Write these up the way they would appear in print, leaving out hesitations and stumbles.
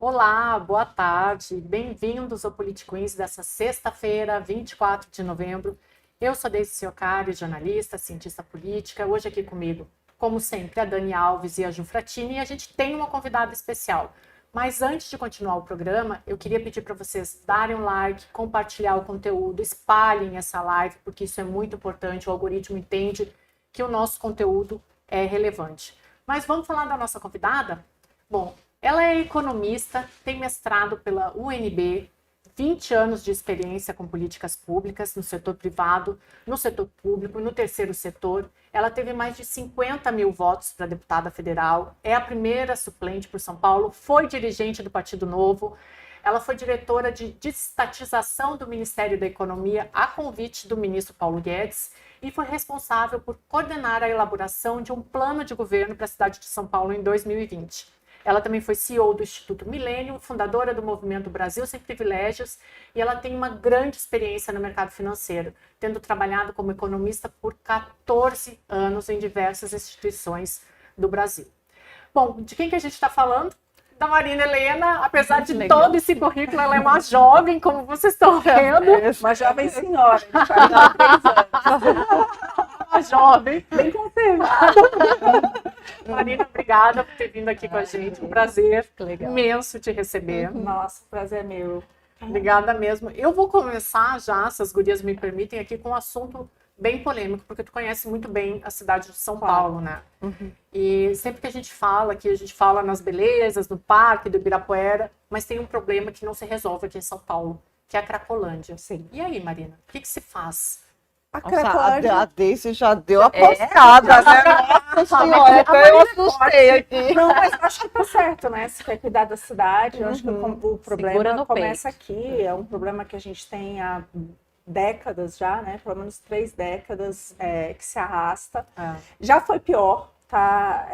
Olá, boa tarde, bem-vindos ao Politicões dessa sexta-feira, 24 de novembro. Eu sou Deise Ciocari, jornalista, cientista política. Hoje aqui comigo, como sempre, a Dani Alves e a Ju Fratini, e a gente tem uma convidada especial. Mas antes de continuar o programa, eu queria pedir para vocês darem um like, compartilhar o conteúdo, espalhem essa live, porque isso é muito importante, o algoritmo entende que o nosso conteúdo é relevante. Mas vamos falar da nossa convidada? Bom, ela é economista, tem mestrado pela UNB, 20 anos de experiência com políticas públicas no setor privado, no setor público e no terceiro setor. Ela teve mais de 50 mil votos para deputada federal, é a primeira suplente por São Paulo, foi dirigente do Partido Novo. Ela foi diretora de desestatização do Ministério da Economia a convite do ministro Paulo Guedes e foi responsável por coordenar a elaboração de um plano de governo para a cidade de São Paulo em 2020. Ela também foi CEO do Instituto Milênio, fundadora do Movimento Brasil Sem Privilégios, e ela tem uma grande experiência no mercado financeiro, tendo trabalhado como economista por 14 anos em diversas instituições do Brasil. Bom, de quem que a gente está falando? Da Marina Helena, apesar de todo esse currículo, ela é uma jovem, como vocês estão vendo. Uma jovem senhora, de 43 anos. Uma jovem. Bem conservada. Marina, obrigada por ter vindo aqui com a gente. Um prazer imenso te receber. Nossa, prazer é meu. Obrigada mesmo. Eu vou começar já, se as gurias me permitem, aqui com um assunto bem polêmico, porque tu conhece muito bem a cidade de São Paulo, né? E sempre que a gente fala nas belezas, no parque do Ibirapuera, mas tem um problema que não se resolve aqui em São Paulo, que é a Cracolândia. Sim. E aí, Marina, o que se faz? A Nossa, Cracolândia... a Daisy já deu a postada, né? Nossa senhora, até eu assustei aqui. Não, mas acho que tá certo, né? Se quer cuidar da cidade, eu acho que o problema começa aqui. É um problema que a gente tem há décadas já, né? Pelo menos 3 décadas que se arrasta. Já foi pior, tá,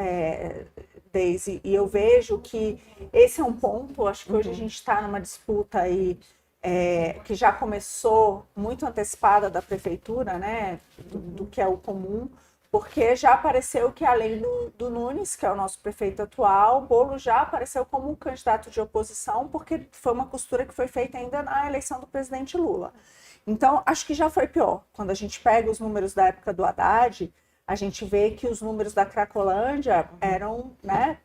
Daisy? E eu vejo que esse é um ponto, acho que hoje a gente está numa disputa aí que já começou muito antecipada da prefeitura, né? Do que é o comum, porque já apareceu que além do Nunes, que é o nosso prefeito atual, o Bolo já apareceu como um candidato de oposição, porque foi uma costura que foi feita ainda na eleição do presidente Lula. Então, acho que já foi pior. Quando a gente pega os números da época do Haddad, a gente vê que os números da Cracolândia eram, né,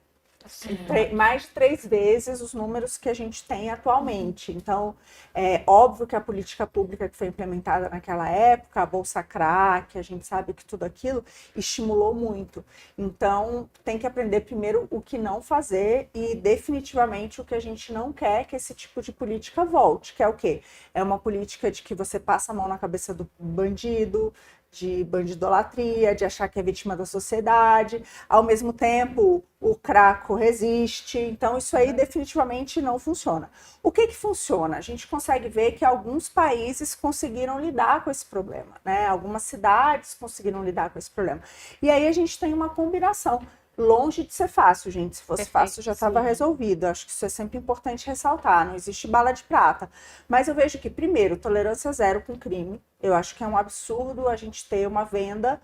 mais de 3 vezes os números que a gente tem atualmente. Então, é óbvio que a política pública que foi implementada naquela época, a Bolsa Crack, a gente sabe que tudo aquilo estimulou muito. Então, tem que aprender primeiro o que não fazer e definitivamente o que a gente não quer que esse tipo de política volte, que é o quê? É uma política de que você passa a mão na cabeça do bandido, de bandidolatria, de achar que é vítima da sociedade, ao mesmo tempo o craco resiste, então isso aí definitivamente não funciona. O que funciona? A gente consegue ver que alguns países conseguiram lidar com esse problema, né? Algumas cidades conseguiram lidar com esse problema. E aí a gente tem uma combinação. Longe de ser fácil, gente. Se fosse fácil, já estava resolvido. Acho que isso é sempre importante ressaltar. Não existe bala de prata. Mas eu vejo que, primeiro, tolerância zero com crime. Eu acho que é um absurdo a gente ter uma venda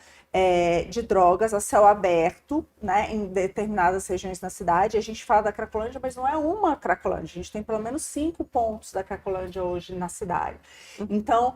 de drogas a céu aberto, né, em determinadas regiões na cidade. A gente fala da Cracolândia, mas não é uma Cracolândia. A gente tem pelo menos 5 pontos da Cracolândia hoje na cidade. Então,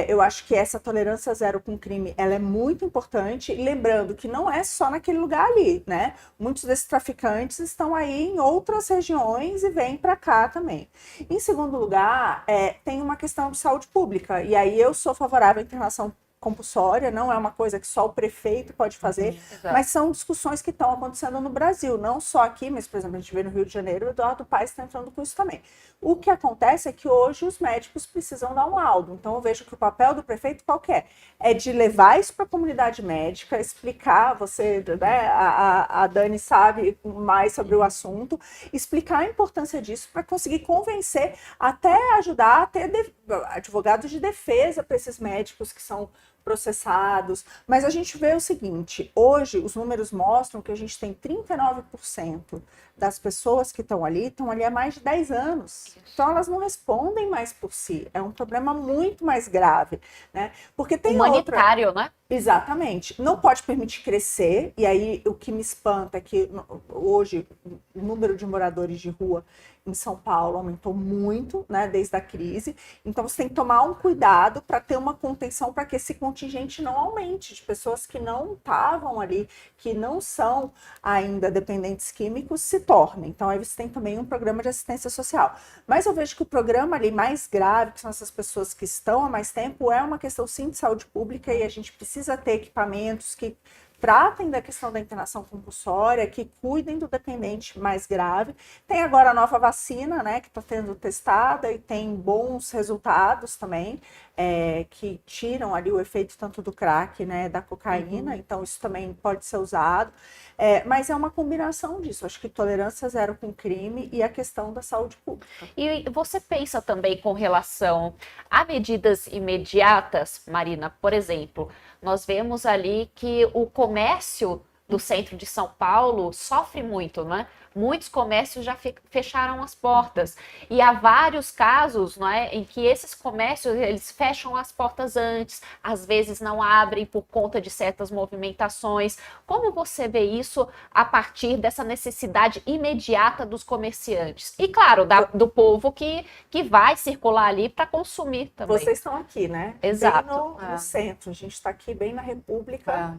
eu acho que essa tolerância zero com crime, ela é muito importante, e lembrando que não é só naquele lugar ali, né? Muitos desses traficantes estão aí em outras regiões e vêm para cá também. Em segundo lugar, tem uma questão de saúde pública, e aí eu sou favorável à internação compulsória, não é uma coisa que só o prefeito pode fazer, mas são discussões que estão acontecendo no Brasil, não só aqui, mas, por exemplo, a gente vê no Rio de Janeiro, o Eduardo Paes está entrando com isso também. O que acontece é que hoje os médicos precisam dar um laudo, então eu vejo que o papel do prefeito qual que é? É de levar isso para a comunidade médica, explicar, você, né, a Dani sabe mais sobre o assunto, explicar a importância disso para conseguir convencer, até ajudar a ter advogados de defesa para esses médicos que são processados, mas a gente vê o seguinte, hoje os números mostram que a gente tem 39% das pessoas que estão ali há mais de 10 anos, então elas não respondem mais por si, é um problema muito mais grave, né? Porque tem humanitário, né? Exatamente. Não pode permitir crescer, e aí o que me espanta é que hoje o número de moradores de rua em São Paulo aumentou muito, né, desde a crise. Então você tem que tomar um cuidado para ter uma contenção para que esse contingente não aumente, de pessoas que não estavam ali, que não são ainda dependentes químicos, se tornem. Então aí você tem também um programa de assistência social. Mas eu vejo que o programa ali mais grave, que são essas pessoas que estão há mais tempo, é uma questão sim de saúde pública, e a gente precisa ter equipamentos que tratem da questão da internação compulsória, que cuidem do dependente mais grave. Tem agora a nova vacina, né, que está sendo testada e tem bons resultados também, que tiram ali o efeito tanto do crack, né, da cocaína, então isso também pode ser usado. Mas é uma combinação disso, acho que tolerância zero com crime e a questão da saúde pública. E você pensa também com relação a medidas imediatas, Marina, por exemplo, nós vemos ali que o comércio do centro de São Paulo sofre muito, né? Muitos comércios já fecharam as portas. E há vários casos, não é, em que esses comércios eles fecham as portas antes, às vezes não abrem por conta de certas movimentações. Como você vê isso a partir dessa necessidade imediata dos comerciantes? E, claro, do povo que vai circular ali para consumir também. Vocês estão aqui, né? Exato. Bem no centro. A gente está aqui bem na República.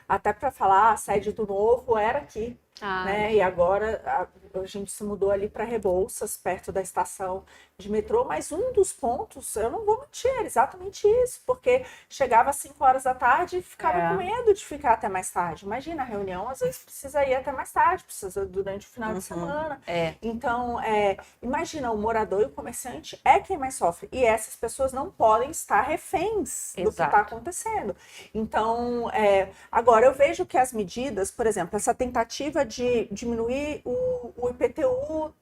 Até para falar, a sede do Novo era aqui. Né? E agora a gente se mudou ali para Rebouças, perto da estação de metrô, mas um dos pontos, eu não vou mentir, era exatamente isso, porque chegava às 5 horas da tarde e ficava com medo de ficar até mais tarde. Imagina, a reunião às vezes precisa ir até mais tarde, precisa durante o final de semana. Então, imagina, o morador e o comerciante é quem mais sofre, e essas pessoas não podem estar reféns do que está acontecendo. Então, agora eu vejo que as medidas, por exemplo, essa tentativa de diminuir o IPTU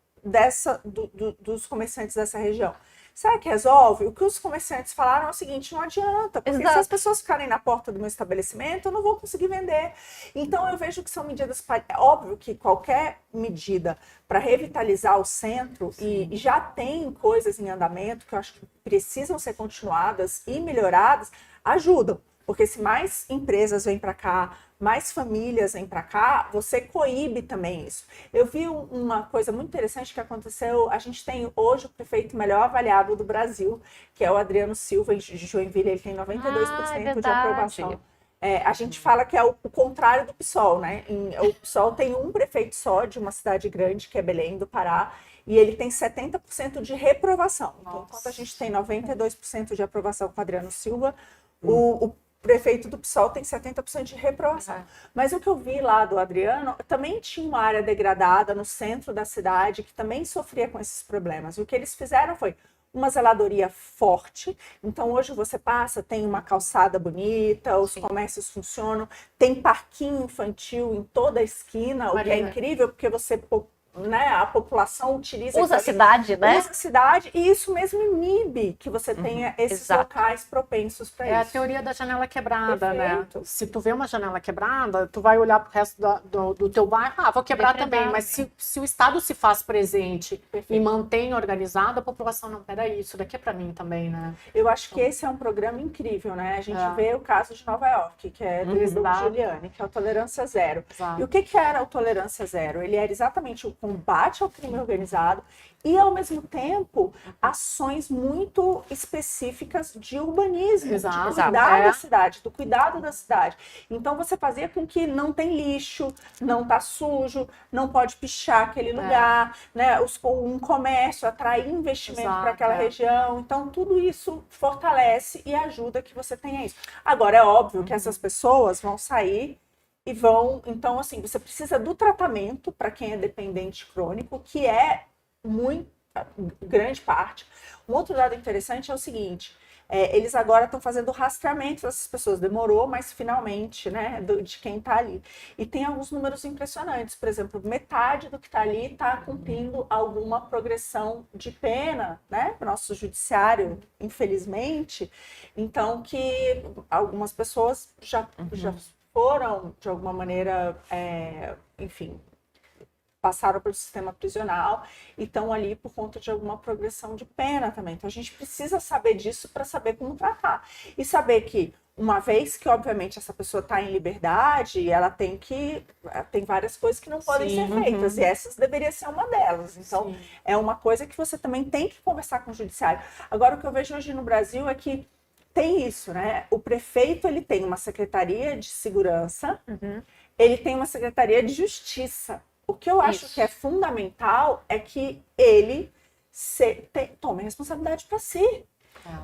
dos comerciantes dessa região. Será que resolve? O que os comerciantes falaram é o seguinte, não adianta, porque se as pessoas ficarem na porta do meu estabelecimento, eu não vou conseguir vender. Então eu vejo que são medidas, óbvio que qualquer medida para revitalizar o centro, e já tem coisas em andamento que eu acho que precisam ser continuadas e melhoradas, ajudam. Porque se mais empresas vêm para cá, mais famílias vêm para cá, você coíbe também isso. Eu vi uma coisa muito interessante que aconteceu. A gente tem hoje o prefeito melhor avaliado do Brasil, que é o Adriano Silva, de Joinville. Ele tem 92% de aprovação. A gente fala que é o contrário do PSOL, né? O PSOL tem um prefeito só de uma cidade grande, que é Belém do Pará, e ele tem 70% de reprovação. Então, enquanto a gente tem 92% de aprovação com o Adriano Silva, o prefeito do PSOL tem 70% de reprovação. Mas o que eu vi lá do Adriano, também tinha uma área degradada no centro da cidade, que também sofria com esses problemas. O que eles fizeram foi uma zeladoria forte. Então, hoje você passa, tem uma calçada bonita, os comércios funcionam, tem parquinho infantil em toda a esquina, o que é incrível, porque você... Né, a população usa a cidade, né? Usa a cidade, e isso mesmo inibe que você tenha esses locais propensos para isso. É a teoria da janela quebrada, né? Se tu vê uma janela quebrada, tu vai olhar pro resto do teu bairro, vou quebrar também. Mas se o Estado se faz presente e mantém organizado, a população não, peraí, isso daqui é para mim também, né? Eu acho que esse é um programa incrível, né? A gente vê o caso de Nova York, que é do Giuliani, que é o Tolerância Zero. E o que era o Tolerância Zero? Ele era exatamente o combate ao crime organizado e, ao mesmo tempo, ações muito específicas de urbanismo, de cuidar da cidade, do cuidado da cidade. Então, você fazia com que não tem lixo, não tá sujo, não pode pichar aquele lugar, né? Um comércio, atrair investimento para aquela região. Então, tudo isso fortalece e ajuda que você tenha isso. Agora, é óbvio que essas pessoas vão sair e vão... Então, assim, você precisa do tratamento para quem é dependente crônico, que é muito grande parte. Um outro dado interessante é o seguinte, eles agora estão fazendo rastreamento dessas pessoas. Demorou, mas finalmente, né, de quem está ali. E tem alguns números impressionantes. Por exemplo, metade do que está ali está cumprindo alguma progressão de pena, né, para o nosso judiciário, infelizmente. Então, que algumas pessoas já foram, de alguma maneira, enfim, passaram pelo sistema prisional e estão ali por conta de alguma progressão de pena também. Então, a gente precisa saber disso para saber como tratar. E saber que uma vez que, obviamente, essa pessoa está em liberdade, ela tem várias coisas que não podem ser feitas, e essas deveria ser uma delas. Então, é uma coisa que você também tem que conversar com o judiciário. Agora, o que eu vejo hoje no Brasil é que tem isso, né? O prefeito, ele tem uma secretaria de segurança, ele tem uma secretaria de justiça. O que eu acho que é fundamental é que ele tome responsabilidade para si.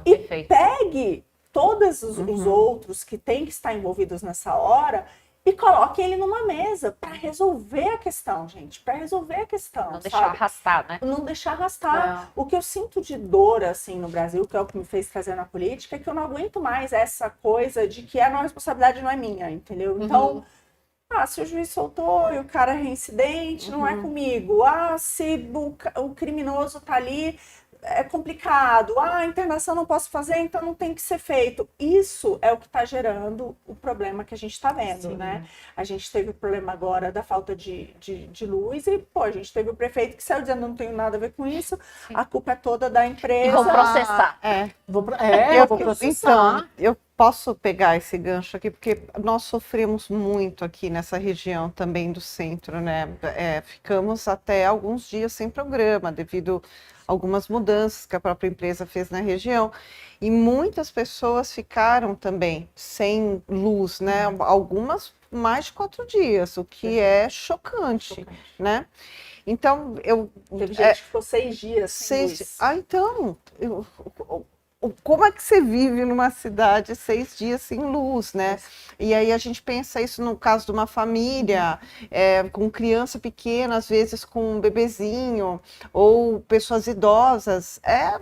E pegue todos os outros que têm que estar envolvidos nessa hora e coloque ele numa mesa para resolver a questão, gente. Para resolver a questão. Não deixar arrastar, né? Não deixar arrastar. O que eu sinto de dor, assim, no Brasil, que é o que me fez trazer na política, é que eu não aguento mais essa coisa de que a responsabilidade não é minha, entendeu? Então, se o juiz soltou e o cara é reincidente, não é comigo. Se o criminoso tá ali, é complicado. A internação não posso fazer, então não tem que ser feito. Isso é o que está gerando o problema que a gente está vendo, né? A gente teve o problema agora da falta de luz e, a gente teve o prefeito que saiu dizendo não tenho nada a ver com isso, a culpa é toda da empresa. E vão processar. Eu vou processar. Então, eu posso pegar esse gancho aqui, porque nós sofremos muito aqui nessa região também do centro, né? Ficamos até alguns dias sem programa, devido a algumas mudanças que a própria empresa fez na região. E muitas pessoas ficaram também sem luz, né? Algumas mais de 4 dias, o que é chocante, né? Então, teve gente que ficou 6 dias sem luz. Então... Como é que você vive numa cidade 6 dias sem luz, né? E aí a gente pensa isso no caso de uma família, com criança pequena, às vezes com um bebezinho, ou pessoas idosas.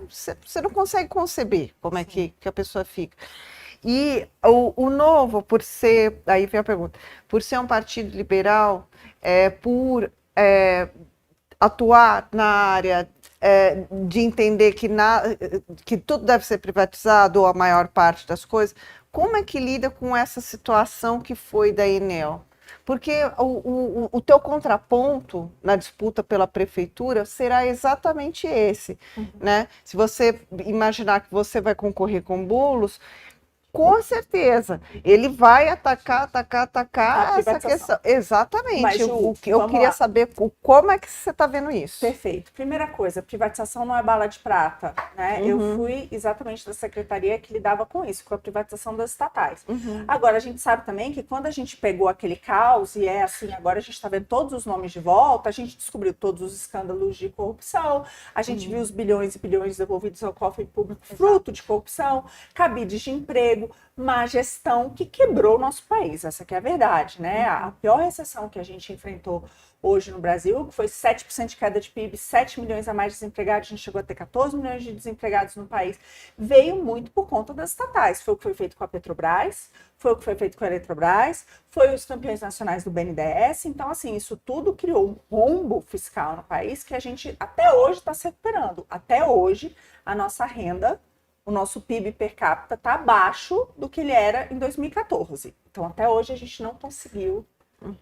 Você não consegue conceber como é que a pessoa fica. E o Novo, por ser, aí vem a pergunta, por ser um partido liberal, por atuar na área de entender que tudo deve ser privatizado, ou a maior parte das coisas, como é que lida com essa situação que foi da Enel? Porque o teu contraponto na disputa pela prefeitura será exatamente esse, né? Se você imaginar que você vai concorrer com bolos, com certeza, ele vai atacar essa questão. Exatamente. Mas, Ju, eu queria saber como é que você está vendo isso. Perfeito. Primeira coisa, privatização não é bala de prata, né? Eu fui exatamente da secretaria que lidava com isso, com a privatização das estatais. Agora, a gente sabe também que quando a gente pegou aquele caos, e assim, agora a gente está vendo todos os nomes de volta, a gente descobriu todos os escândalos de corrupção, a gente viu os bilhões e bilhões devolvidos ao cofre público, fruto de corrupção, cabides de emprego, má gestão que quebrou o nosso país, essa que é a verdade, né? A pior recessão que a gente enfrentou hoje no Brasil, que foi 7% de queda de PIB, 7 milhões a mais de desempregados, a gente chegou a ter 14 milhões de desempregados no país, veio muito por conta das estatais. Foi o que foi feito com a Petrobras, foi o que foi feito com a Eletrobras, foi os campeões nacionais do BNDES. Então, assim, isso tudo criou um rombo fiscal no país que a gente até hoje está se recuperando. Até hoje, a nossa renda, o nosso PIB per capita está abaixo do que ele era em 2014. Então, até hoje, a gente não conseguiu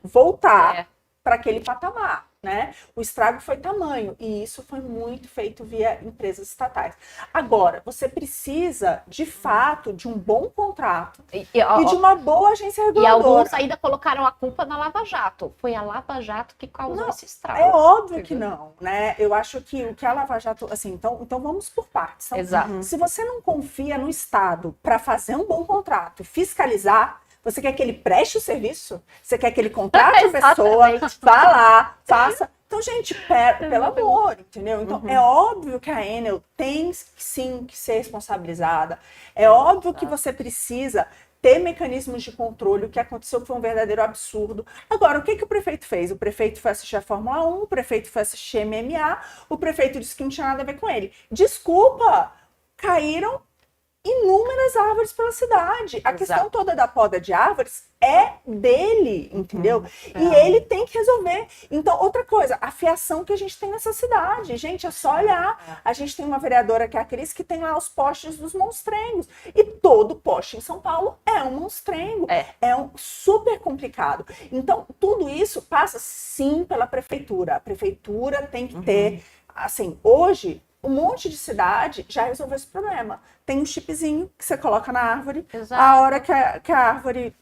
voltar para aquele patamar, né? O estrago foi tamanho, e isso foi muito feito via empresas estatais. Agora, você precisa, de fato, de um bom contrato e de uma boa agência reguladora. E alguns ainda colocaram a culpa na Lava Jato. Foi a Lava Jato que causou esse estrago. É óbvio que não, né? Eu acho que o que a Lava Jato... Assim, então vamos por partes. Então, exato. Se você não confia no Estado para fazer um bom contrato e fiscalizar, você quer que ele preste o serviço? Você quer que ele contrate a pessoa, vá lá, faça... Então, gente, pelo amor, entendeu? Então, é óbvio que a Enel tem, sim, que ser responsabilizada. É óbvio que você precisa ter mecanismos de controle. O que aconteceu foi um verdadeiro absurdo. Agora, o que o prefeito fez? O prefeito foi assistir a Fórmula 1, o prefeito foi assistir MMA, o prefeito disse que não tinha nada a ver com ele. Desculpa, caíram inúmeras árvores pela cidade. A questão toda da poda de árvores é dele, entendeu? E ele tem que resolver. Então, outra coisa, a fiação que a gente tem nessa cidade. Gente, é só olhar. A gente tem uma vereadora que é a Cris, que tem lá os postes dos monstrengos. E todo poste em São Paulo é um monstrengo. É um super complicado. Então, tudo isso passa, sim, pela prefeitura. A prefeitura tem que ter... Assim, hoje... um monte de cidade já resolveu esse problema. Tem um chipzinho que você coloca na árvore, Exato. a hora que a árvore...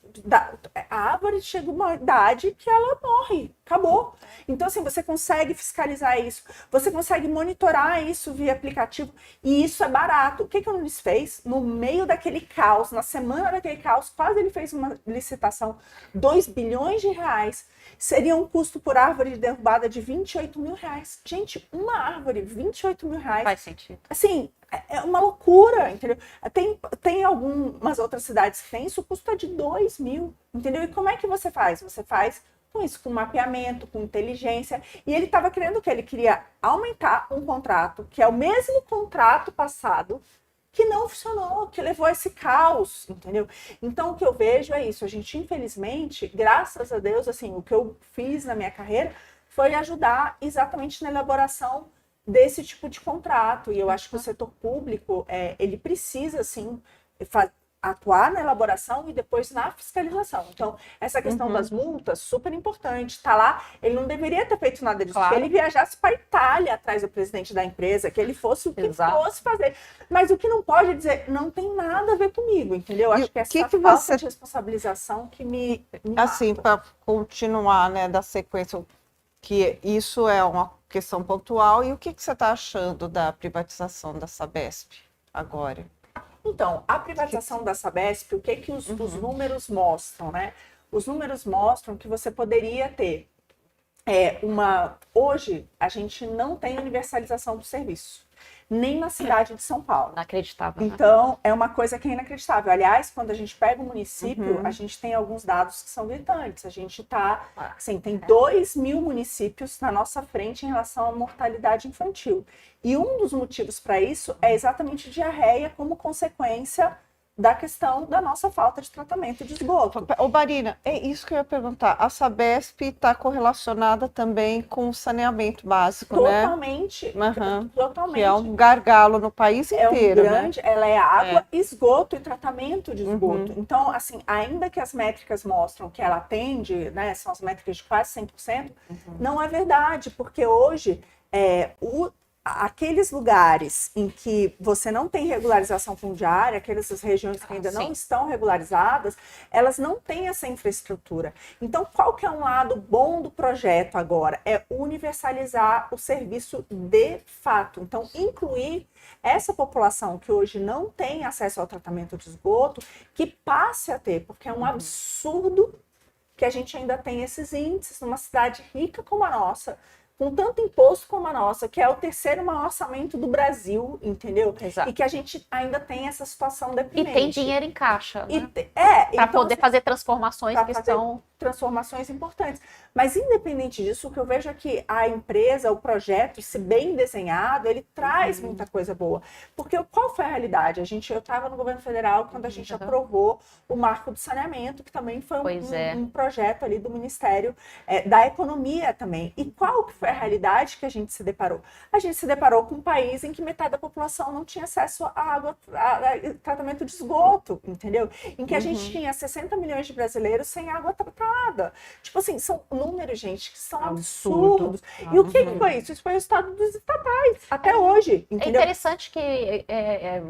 A árvore chega uma idade que ela morre, acabou. Então, assim, você consegue fiscalizar isso, você consegue monitorar isso via aplicativo, e isso é barato. O que o Nunes fez? No meio daquele caos, na semana daquele caos, quase ele fez uma licitação, 2 bilhões de reais, seria um custo por árvore de derrubada de 28 mil reais. Gente, uma árvore, 28 mil reais. Faz sentido. Assim, é uma loucura, entendeu? Tem algumas outras cidades que tem isso, custa de 2 mil, entendeu? E como é que você faz? Você faz com isso, com mapeamento, com inteligência. E ele estava querendo o quê? Ele queria aumentar um contrato, que é o mesmo contrato passado, que não funcionou, que levou a esse caos, entendeu? Então, o que eu vejo é isso. A gente, infelizmente, graças a Deus, assim, o que eu fiz na minha carreira foi ajudar exatamente na elaboração desse tipo de contrato. E eu acho que o setor público, ele precisa, assim, atuar na elaboração e depois na fiscalização. Então, essa questão das multas, super importante. Tá lá, ele não deveria ter feito nada disso. Claro. Que ele viajasse para a Itália atrás do presidente da empresa, que ele fosse o que fosse fazer. Mas o que não pode dizer, não tem nada a ver comigo, entendeu? Acho que essa falta de responsabilização que me assim, para continuar, né, da sequência, que isso é uma questão pontual, e o que você está achando da privatização da Sabesp agora? Então, a privatização da Sabesp, o que os números mostram, né? Os números mostram que você poderia ter Hoje, a gente não tem universalização do serviço, nem na cidade de São Paulo. Inacreditável. Então, é uma coisa que é inacreditável. Aliás, quando a gente pega o município, a gente tem alguns dados que são gritantes. A gente tem 2 mil municípios na nossa frente em relação à mortalidade infantil. E um dos motivos para isso é exatamente diarreia como consequência da questão da nossa falta de tratamento de esgoto. Ô, Marina, é isso que eu ia perguntar. A Sabesp está correlacionada também com o saneamento básico, totalmente, né? Totalmente. Que é um gargalo no país inteiro, grande, né? Ela é água, esgoto e tratamento de esgoto. Então, assim, ainda que as métricas mostram que ela atende, né, são as métricas de quase 100%, não é verdade, porque hoje aqueles lugares em que você não tem regularização fundiária, aquelas regiões que ainda não estão regularizadas, elas não têm essa infraestrutura. Então, qual que é um lado bom do projeto agora? É universalizar o serviço de fato. Então, incluir essa população que hoje não tem acesso ao tratamento de esgoto, que passe a ter, porque é um absurdo que a gente ainda tem esses índices numa cidade rica como a nossa, com tanto imposto como a nossa, que é o terceiro maior orçamento do Brasil, entendeu? Exato. E que a gente ainda tem essa situação deprimente. E tem dinheiro em caixa, né? Para então, poder fazer transformações que são... transformações importantes. Mas, independente disso, o que eu vejo é que a empresa, o projeto, se bem desenhado, ele traz muita coisa boa. Porque qual foi a realidade? Eu estava no governo federal quando a gente aprovou o Marco do Saneamento, que também foi um projeto ali do Ministério da Economia também. E qual que foi a realidade que a gente se deparou? A gente se deparou com um país em que metade da população não tinha acesso à água, a tratamento de esgoto, entendeu? Em que a gente tinha 60 milhões de brasileiros sem água tratada. Tipo assim, são números, gente, que são absurdos. E o que foi isso? Isso foi o estado dos estatais, até hoje, entendeu? É interessante que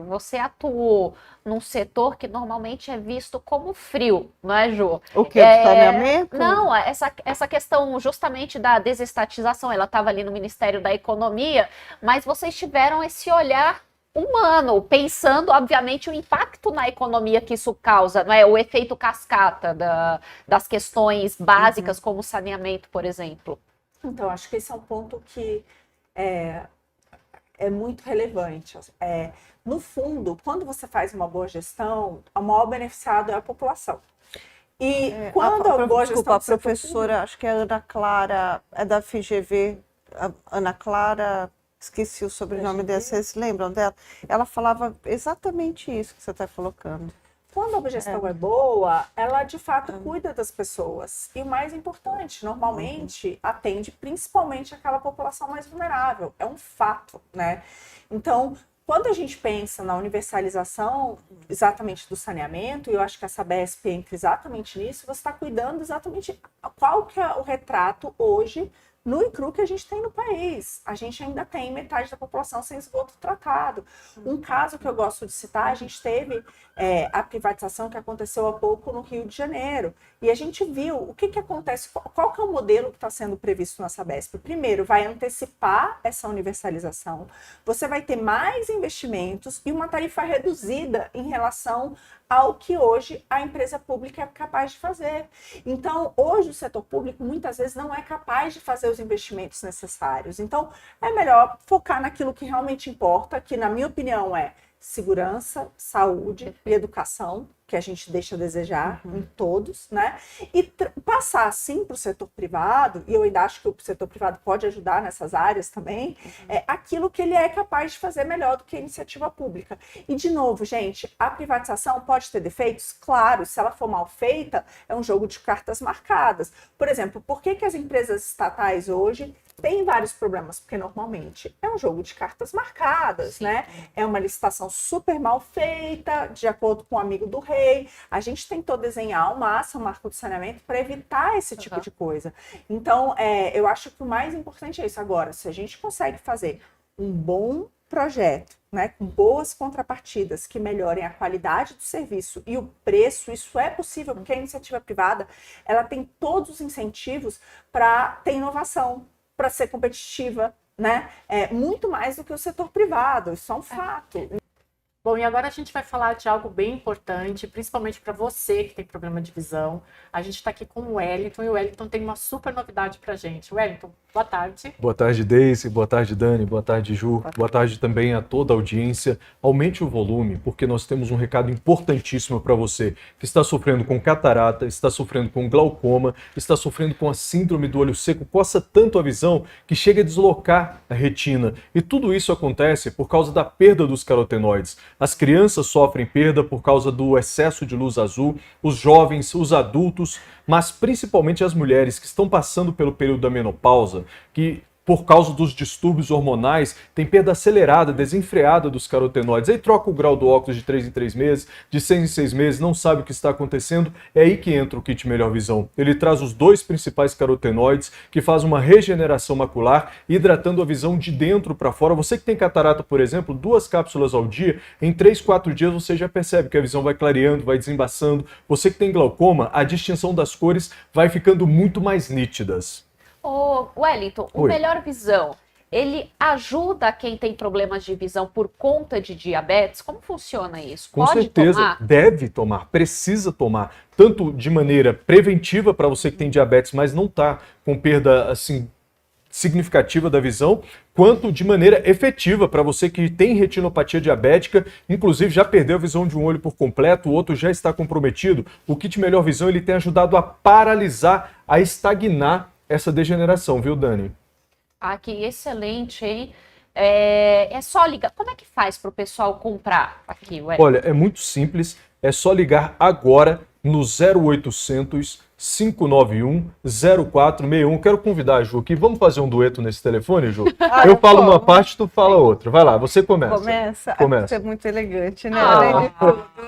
você atuou num setor que normalmente é visto como frio, não é, Ju? O que? O saneamento? Não, essa questão justamente da desestatização, ela estava ali no Ministério da Economia, mas vocês tiveram esse olhar humano, pensando, obviamente, o impacto na economia que isso causa, não é? O efeito cascata das questões básicas, como saneamento, por exemplo. Então, acho que esse é um ponto que é muito relevante. No fundo, quando você faz uma boa gestão, o maior beneficiado é a população. E quando a boa gestão... Desculpa, a professora, acho que é Ana Clara, é da FGV, Ana Clara... Esqueci o sobrenome dela, vocês lembram dela? Ela falava exatamente isso que você está colocando. Quando a gestão é boa, ela de fato cuida das pessoas. E o mais importante, normalmente atende principalmente aquela população mais vulnerável. É um fato, né? Então, quando a gente pensa na universalização exatamente do saneamento, e eu acho que a Sabesp entra exatamente nisso, você está cuidando exatamente qual que é o retrato hoje no e cru que a gente tem no país. A gente ainda tem metade da população sem esgoto tratado. Um caso que eu gosto de citar, a gente teve a privatização que aconteceu há pouco no Rio de Janeiro. E a gente viu o que acontece, qual que é o modelo que está sendo previsto na Sabesp. Primeiro, vai antecipar essa universalização, você vai ter mais investimentos e uma tarifa reduzida em relação ao que hoje a empresa pública é capaz de fazer. Então, hoje o setor público muitas vezes não é capaz de fazer os investimentos necessários. Então, é melhor focar naquilo que realmente importa, que na minha opinião é segurança, saúde e educação, que a gente deixa a desejar em todos, né? E passar, sim, para o setor privado, e eu ainda acho que o setor privado pode ajudar nessas áreas também, aquilo que ele é capaz de fazer melhor do que a iniciativa pública. E, de novo, gente, a privatização pode ter defeitos? Claro, se ela for mal feita, é um jogo de cartas marcadas. Por exemplo, por que as empresas estatais hoje têm vários problemas? Porque, normalmente, é um jogo de cartas marcadas, né? É uma licitação super mal feita, de acordo com o amigo do rei. A gente tentou desenhar uma ação, um marco de saneamento, para evitar esse tipo de coisa. Então, eu acho que o mais importante é isso. Agora, se a gente consegue fazer um bom projeto, né, com boas contrapartidas que melhorem a qualidade do serviço e o preço, isso é possível, porque a iniciativa privada ela tem todos os incentivos para ter inovação, para ser competitiva, né? Muito mais do que o setor privado, isso é um fato. Bom, e agora a gente vai falar de algo bem importante, principalmente para você que tem problema de visão. A gente está aqui com o Wellington, e o Wellington tem uma super novidade para a gente. Wellington, boa tarde. Boa tarde, Deise. Boa tarde, Dani. Boa tarde, Ju. Boa tarde também a toda a audiência. Aumente o volume, porque nós temos um recado importantíssimo para você que está sofrendo com catarata, está sofrendo com glaucoma, está sofrendo com a síndrome do olho seco, coça tanto a visão que chega a deslocar a retina. E tudo isso acontece por causa da perda dos carotenoides. As crianças sofrem perda por causa do excesso de luz azul, os jovens, os adultos, mas principalmente as mulheres que estão passando pelo período da menopausa, que por causa dos distúrbios hormonais, tem perda acelerada, desenfreada dos carotenoides. Aí troca o grau do óculos de 3 em 3 meses, de 6 em 6 meses, não sabe o que está acontecendo. É aí que entra o Kit Melhor Visão. Ele traz os 2 principais carotenoides, que faz uma regeneração macular, hidratando a visão de dentro para fora. Você que tem catarata, por exemplo, 2 cápsulas ao dia, em 3, 4 dias você já percebe que a visão vai clareando, vai desembaçando. Você que tem glaucoma, a distinção das cores vai ficando muito mais nítidas. Ô, Wellington, o Melhor Visão, ele ajuda quem tem problemas de visão por conta de diabetes? Como funciona isso? Com Pode certeza, tomar? deve tomar, precisa tomar, tanto de maneira preventiva para você que tem diabetes, mas não está com perda assim significativa da visão, quanto de maneira efetiva para você que tem retinopatia diabética, inclusive já perdeu a visão de um olho por completo, o outro já está comprometido. O Kit Melhor Visão ele tem ajudado a paralisar, a estagnar essa degeneração, viu, Dani? Ah, que excelente, hein? É só ligar. Como é que faz para o pessoal comprar aqui, Wellington? Olha, é muito simples. É só ligar agora no 0800 591 0461. Quero convidar a Ju aqui. Vamos fazer um dueto nesse telefone, Ju? Eu falo uma parte, tu fala outra. Vai lá, você começa. Começa. Você é muito elegante, né?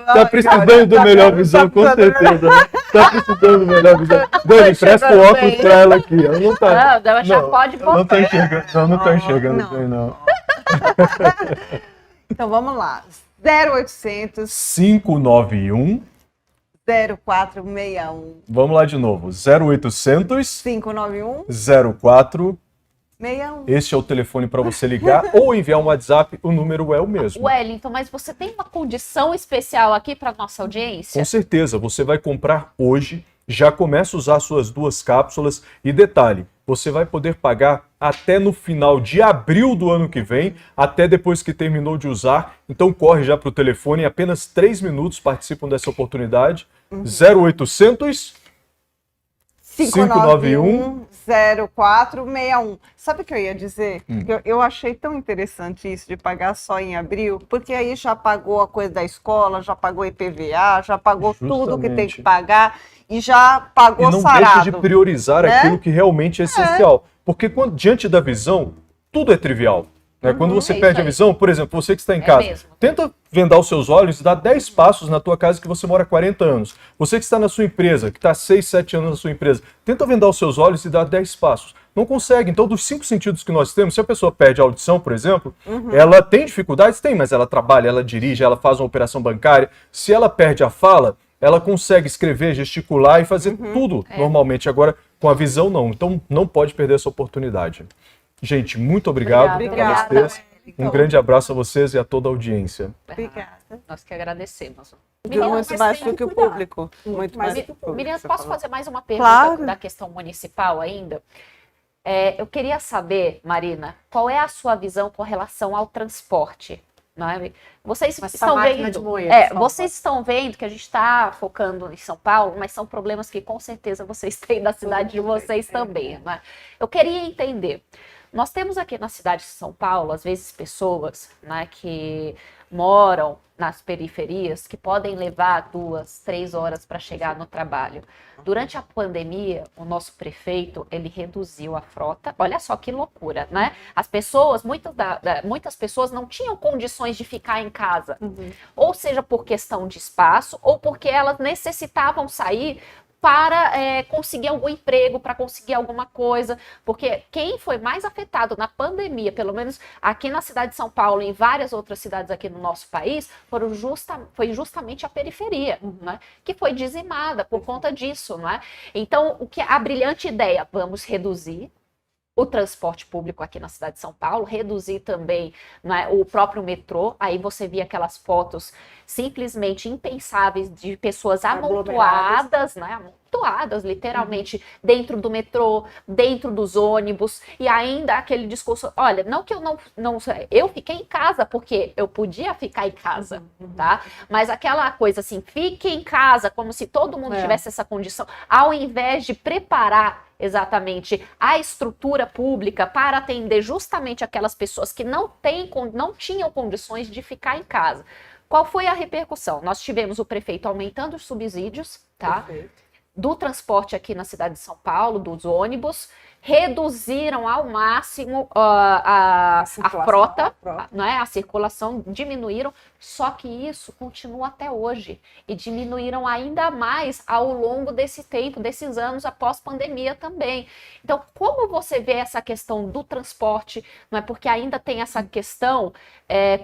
Tá precisando do Melhor Visão, com certeza. Tá precisando do Melhor Visão. Dani, presta o óculos pra ela aqui. Ela não tá. Não, já pode voltar. Não tá enxergando. Não tá enxergando bem, não. Então vamos lá. 0800 591 0461. Vamos lá de novo. 0800 591 0461. Este é o telefone para você ligar ou enviar um WhatsApp, o número é o mesmo. Wellington, mas você tem uma condição especial aqui para nossa audiência? Com certeza, você vai comprar hoje, já começa a usar suas 2 cápsulas e detalhe, você vai poder pagar até no final de abril do ano que vem, até depois que terminou de usar. Então corre já para o telefone, em apenas 3 minutos participam dessa oportunidade. 0800 591 0461. Sabe o que eu ia dizer? Eu achei tão interessante isso de pagar só em abril, porque aí já pagou a coisa da escola, já pagou IPVA, já pagou tudo que tem que pagar e já pagou sarado. E não deixa de priorizar aquilo que realmente é essencial. Porque diante da visão, tudo é trivial. Né? Quando você É perde isso a aí. visão, por exemplo, você que está em É casa, mesmo. tenta vendar os seus olhos e dar 10 passos na tua casa que você mora há 40 anos. Você que está na sua empresa, que está há 6, 7 anos na sua empresa, tenta vendar os seus olhos e dar 10 passos. Não consegue. Então, dos 5 sentidos que nós temos, se a pessoa perde a audição, por exemplo, ela tem dificuldades? Tem, mas ela trabalha, ela dirige, ela faz uma operação bancária. Se ela perde a fala, ela consegue escrever, gesticular e fazer tudo normalmente. Agora, com a visão, não. Então, não pode perder essa oportunidade. Gente, muito obrigado Obrigada. a vocês. Um grande abraço a vocês e a toda a audiência. Obrigada. Nós que agradecemos. Muito mais do que o público. Muito mais do que o público. Meninas, você posso falou. fazer mais uma pergunta Claro. da questão municipal ainda? Eu queria saber, Marina, qual é a sua visão com relação ao transporte? Não é? Vocês Essa estão máquina vendo, de moer, por favor. vocês estão vendo que a gente está focando em São Paulo, mas são problemas que com certeza vocês têm na cidade de vocês também. Né? Eu queria entender. Nós temos aqui na cidade de São Paulo, às vezes, pessoas, né, que moram nas periferias que podem levar 2, 3 horas para chegar no trabalho. Durante a pandemia, o nosso prefeito, ele reduziu a frota. Olha só que loucura, né? As pessoas, muitas pessoas não tinham condições de ficar em casa. Ou seja, por questão de espaço, ou porque elas necessitavam sair para conseguir algum emprego, para conseguir alguma coisa, porque quem foi mais afetado na pandemia, pelo menos aqui na cidade de São Paulo e em várias outras cidades aqui no nosso país, foi justamente a periferia, né, que foi dizimada por conta disso, né? Então, a brilhante ideia, vamos reduzir o transporte público aqui na cidade de São Paulo, reduzir também, né, o próprio metrô. Aí você via aquelas fotos simplesmente impensáveis de pessoas amontoadas, né, amontoadas literalmente dentro do metrô, dentro dos ônibus, e ainda aquele discurso, olha, não que eu fiquei em casa porque eu podia ficar em casa, tá? Mas aquela coisa assim, fique em casa, como se todo mundo tivesse essa condição, ao invés de preparar exatamente a estrutura pública para atender justamente aquelas pessoas que não tinham condições de ficar em casa. Qual foi a repercussão? Nós tivemos o prefeito aumentando os subsídios, tá? Perfeito. Do transporte aqui na cidade de São Paulo, dos ônibus, reduziram ao máximo a frota, né, a circulação, diminuíram, só que isso continua até hoje, e diminuíram ainda mais ao longo desse tempo, desses anos após pandemia também. Então, como você vê essa questão do transporte, não é, porque ainda tem essa questão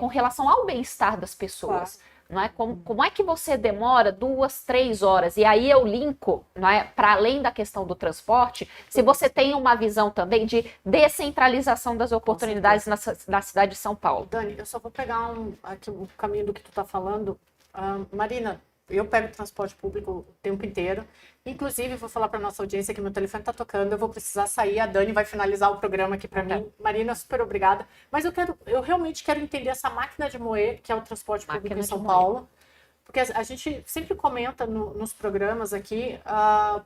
com relação ao bem-estar das pessoas? Claro. Não é? Como é que você demora 2, 3 horas? E aí eu linko, não é, para além da questão do transporte, se você tem uma visão também de descentralização das oportunidades na cidade de São Paulo. Dani, eu só vou pegar aqui o caminho do que tu está falando. Marina, eu pego transporte público o tempo inteiro. Inclusive, vou falar para nossa audiência que meu telefone está tocando, eu vou precisar sair, a Dani vai finalizar o programa aqui para mim. Marina, super obrigada. Mas eu realmente quero entender essa máquina de moer, que é o transporte público em São Paulo. Porque a gente sempre comenta nos programas aqui a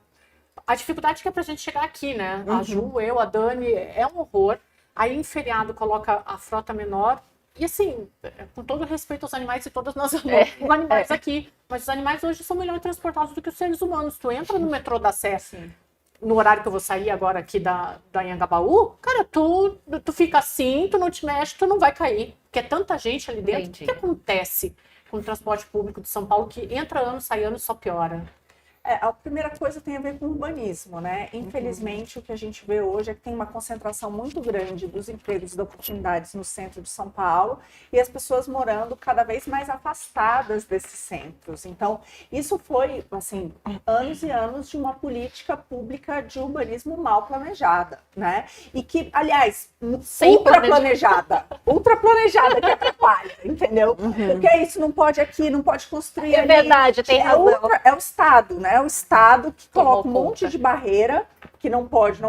dificuldade que é para a gente chegar aqui, né? A Ju, eu, a Dani, é um horror. Aí em feriado coloca a frota menor. E assim, com todo respeito aos animais e todas nós amamos os animais aqui, mas os animais hoje são melhor transportados do que os seres humanos. Tu entra no metrô da Sé, no horário que eu vou sair agora aqui da Anhangabaú, cara, tu fica assim, tu não te mexe, tu não vai cair. Porque é tanta gente ali dentro. Entendi. O que acontece com o transporte público de São Paulo que entra ano, sai ano, só piora? A primeira coisa tem a ver com urbanismo, né? Infelizmente, o que a gente vê hoje é que tem uma concentração muito grande dos empregos e das oportunidades no centro de São Paulo e as pessoas morando cada vez mais afastadas desses centros. Então, isso foi, assim, anos e anos de uma política pública de urbanismo mal planejada, né? E que, aliás, ultra planejada que atrapalha, entendeu? Porque isso não pode aqui, não pode construir ali. É verdade, tem razão. É o Estado, né? É o Estado que coloca um monte de barreira que não pode.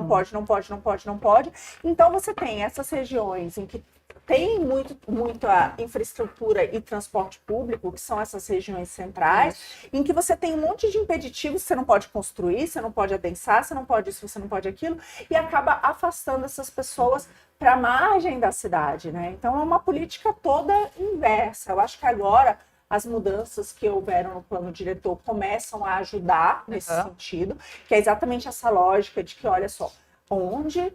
Então você tem essas regiões em que tem muita infraestrutura e transporte público, que são essas regiões centrais, em que você tem um monte de impeditivos, você não pode construir, você não pode adensar, você não pode isso, você não pode aquilo, e acaba afastando essas pessoas para a margem da cidade, né? Então é uma política toda inversa. Eu acho que agora as mudanças que houveram no plano diretor começam a ajudar nesse sentido, que é exatamente essa lógica de que, olha só, onde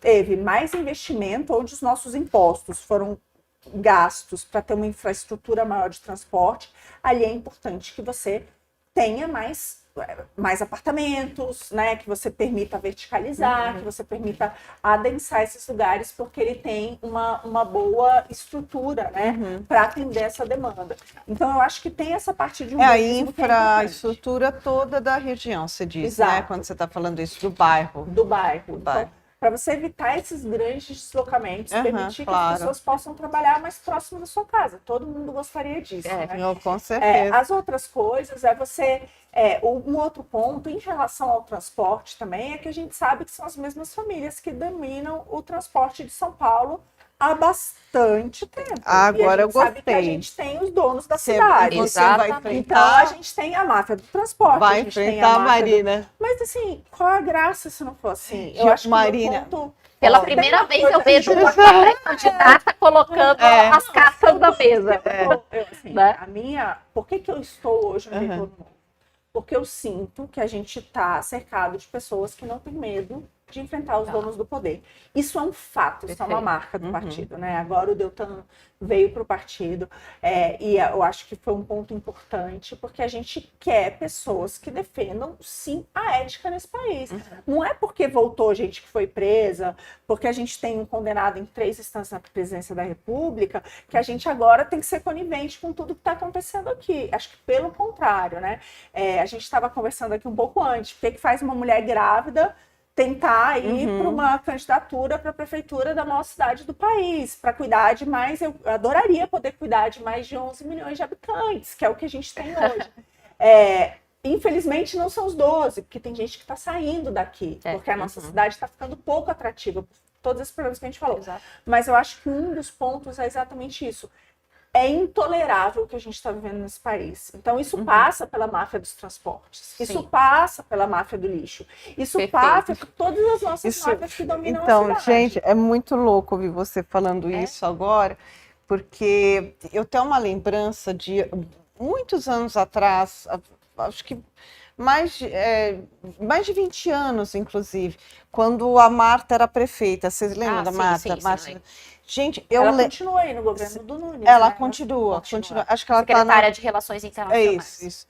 teve mais investimento, onde os nossos impostos foram gastos para ter uma infraestrutura maior de transporte, ali é importante que você tenha mais apartamentos, né, que você permita verticalizar, que você permita adensar esses lugares, porque ele tem uma boa estrutura, né, para atender essa demanda. Então, eu acho que tem essa parte de a infraestrutura toda da região, você diz, exato, né, quando você está falando isso do bairro. Do bairro. Então, para você evitar esses grandes deslocamentos, permitir que as pessoas possam trabalhar mais próximo da sua casa. Todo mundo gostaria disso, né? Com certeza. As outras coisas um outro ponto em relação ao transporte também é que a gente sabe que são as mesmas famílias que dominam o transporte de São Paulo há bastante tempo. Agora eu gostei. Sabe que a gente tem os donos da cidade. Você vai enfrentar... Então a gente tem a máfia do transporte. Vai enfrentar a Marina. Mas assim, qual a graça se não for assim? Eu acho que Marina... Pela primeira vez eu vejo uma candidata colocando as cartas na mesa. Por que eu estou hoje no Retorno Mundo? Porque eu sinto que a gente está cercado de pessoas que não têm medo de enfrentar os donos do poder. Isso é um fato, isso é uma marca do partido, né? Agora o Deltan veio para o partido e eu acho que foi um ponto importante, porque a gente quer pessoas que defendam, sim, a ética nesse país. Não é porque voltou gente que foi presa, porque a gente tem um condenado em 3 instâncias na presidência da República, que a gente agora tem que ser conivente com tudo que está acontecendo aqui. Acho que pelo contrário, né? A gente estava conversando aqui um pouco antes, o que faz uma mulher grávida tentar ir para uma candidatura para a prefeitura da maior cidade do país, para cuidar de mais, eu adoraria poder cuidar de mais de 11 milhões de habitantes, que é o que a gente tem hoje. Infelizmente não são os 12, porque tem gente que está saindo daqui, porque a nossa cidade está ficando pouco atrativa por todos esses problemas que a gente falou. Exato. Mas eu acho que um dos pontos é exatamente isso. É intolerável o que a gente está vivendo nesse país. Então, isso passa pela máfia dos transportes. Isso passa pela máfia do lixo. Isso passa por todas as nossas máfias que dominam a cidade. Então, gente, é muito louco ouvir você falando isso agora, porque eu tenho uma lembrança de muitos anos atrás, acho que mais de 20 anos, inclusive, quando a Marta era prefeita. Vocês lembram da Marta? Sim. Gente, ela continua aí no governo do Nunes. Ela né? continua. Acho que ela secretária de Relações Internacionais. Isso.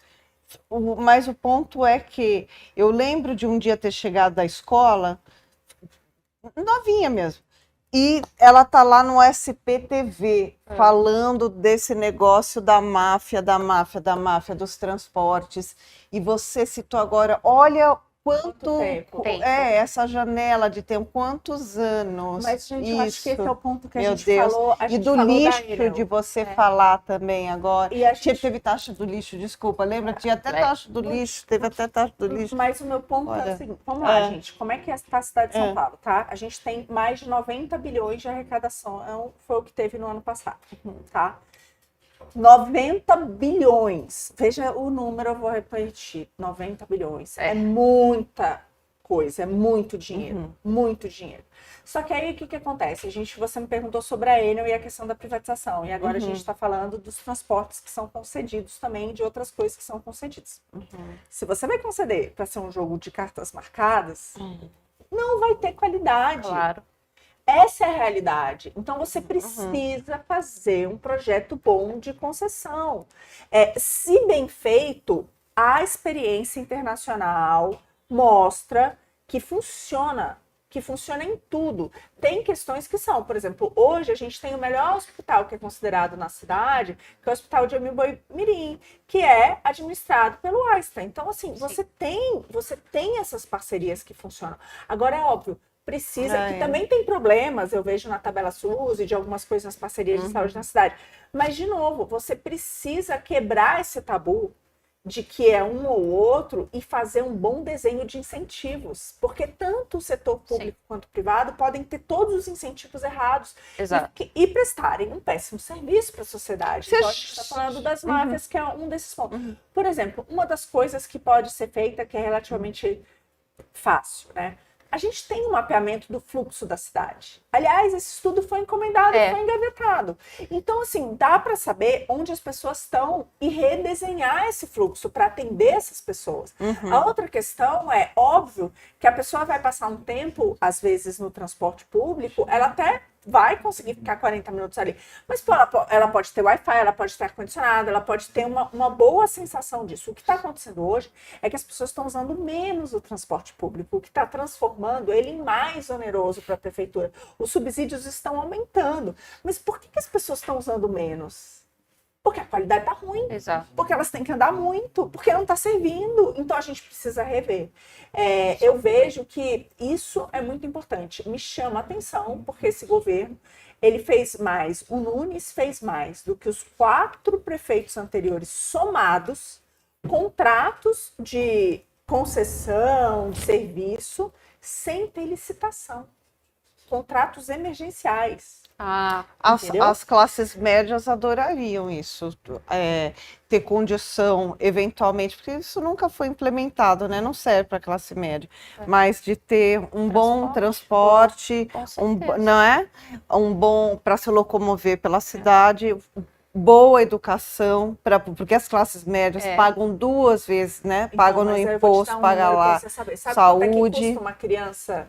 Mas o ponto é que eu lembro de um dia ter chegado da escola, novinha mesmo, e ela tá lá no SPTV falando desse negócio da máfia dos transportes. E você citou agora, olha quanto tempo. Essa janela de tempo, quantos anos. Mas, gente, eu acho que esse é o ponto que a gente Deus. falou. E do lixo de você falar também agora. E teve taxa do lixo, desculpa, lembra? Tinha até taxa do lixo, teve até taxa do lixo. Mas o meu ponto é o seguinte, vamos lá, gente, como é que está a cidade de São Paulo, tá? A gente tem mais de 90 bilhões de arrecadação, foi o que teve no ano passado, tá? 90 bilhões. Veja o número, eu vou repetir. 90 bilhões. É muita coisa, é muito dinheiro. Muito dinheiro. Só que aí, o que acontece? Você me perguntou sobre a Enel e a questão da privatização. E agora a gente está falando dos transportes que são concedidos também, de outras coisas que são concedidas. Se você vai conceder para ser um jogo de cartas marcadas, não vai ter qualidade. Claro. Essa é a realidade. Então, você precisa fazer um projeto bom de concessão. Se bem feito, a experiência internacional mostra que funciona em tudo. Tem questões que são, por exemplo, hoje a gente tem o melhor hospital que é considerado na cidade, que é o Hospital de Boi-Mirim, que é administrado pelo Einstein. Então, assim, você tem essas parcerias que funcionam. Agora, é óbvio, que também tem problemas, eu vejo na tabela SUS e de algumas coisas nas parcerias de saúde na cidade. Mas, de novo, você precisa quebrar esse tabu de que é um ou outro e fazer um bom desenho de incentivos. Porque tanto o setor público quanto o privado podem ter todos os incentivos errados e prestarem um péssimo serviço para a sociedade. Então, a gente está falando das máfias, que é um desses pontos. Por exemplo, uma das coisas que pode ser feita, que é relativamente fácil, né? a gente tem um mapeamento do fluxo da cidade. Aliás, esse estudo foi encomendado e foi engavetado. Então, assim, dá para saber onde as pessoas estão e redesenhar esse fluxo para atender essas pessoas. A outra questão é, óbvio, que a pessoa vai passar um tempo, às vezes, no transporte público, ela até vai conseguir ficar 40 minutos ali. Mas pô, ela pode ter Wi-Fi, ela pode ter ar-condicionado, ela pode ter uma boa sensação disso. O que está acontecendo hoje é que as pessoas estão usando menos o transporte público, o que está transformando ele em mais oneroso para a prefeitura. Os subsídios estão aumentando. Mas por que as pessoas estão usando menos? Porque a qualidade está ruim. Exato. Porque elas têm que andar muito, porque não está servindo. Então a gente precisa rever. Eu vejo que isso é muito importante. Me chama a atenção, porque esse governo, ele fez mais, o Nunes fez mais do que os 4 prefeitos anteriores somados, contratos de concessão, de serviço, sem ter licitação. Contratos emergenciais. As classes médias adorariam isso, ter condição, eventualmente, porque isso nunca foi implementado, né? Não serve para a classe média, mas de ter um bom transporte, não é? Um bom para se locomover pela cidade, boa educação, porque as classes médias pagam 2 vezes, né? Então, pagam no imposto, pagam lá sabe saúde. Quanto é que custa uma criança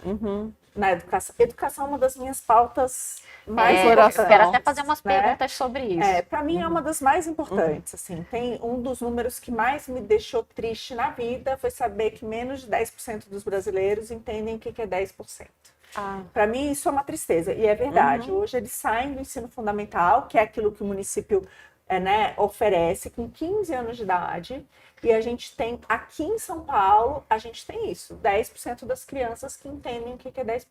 na educação? Educação é uma das minhas pautas mais importantes. Eu quero até fazer umas perguntas sobre isso. Para mim é uma das mais importantes. Assim, tem um dos números que mais me deixou triste na vida foi saber que menos de 10% dos brasileiros entendem o que é 10%. Para mim isso é uma tristeza, e é verdade. Hoje eles saem do ensino fundamental, que é aquilo que o município oferece, com 15 anos de idade, e a gente tem, aqui em São Paulo, a gente tem isso, 10% das crianças que entendem o que é 10%.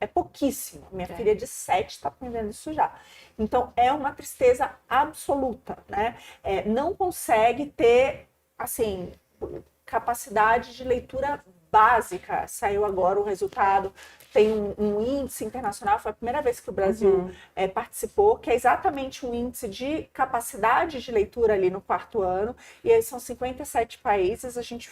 É pouquíssimo. Minha filha de 7 está aprendendo isso já. Então, é uma tristeza absoluta, né? Não consegue ter, assim, capacidade de leitura básica. Saiu agora o resultado, tem um índice internacional, foi a primeira vez que o Brasil participou, que é exatamente um índice de capacidade de leitura ali no 4º ano, e aí são 57 países, a gente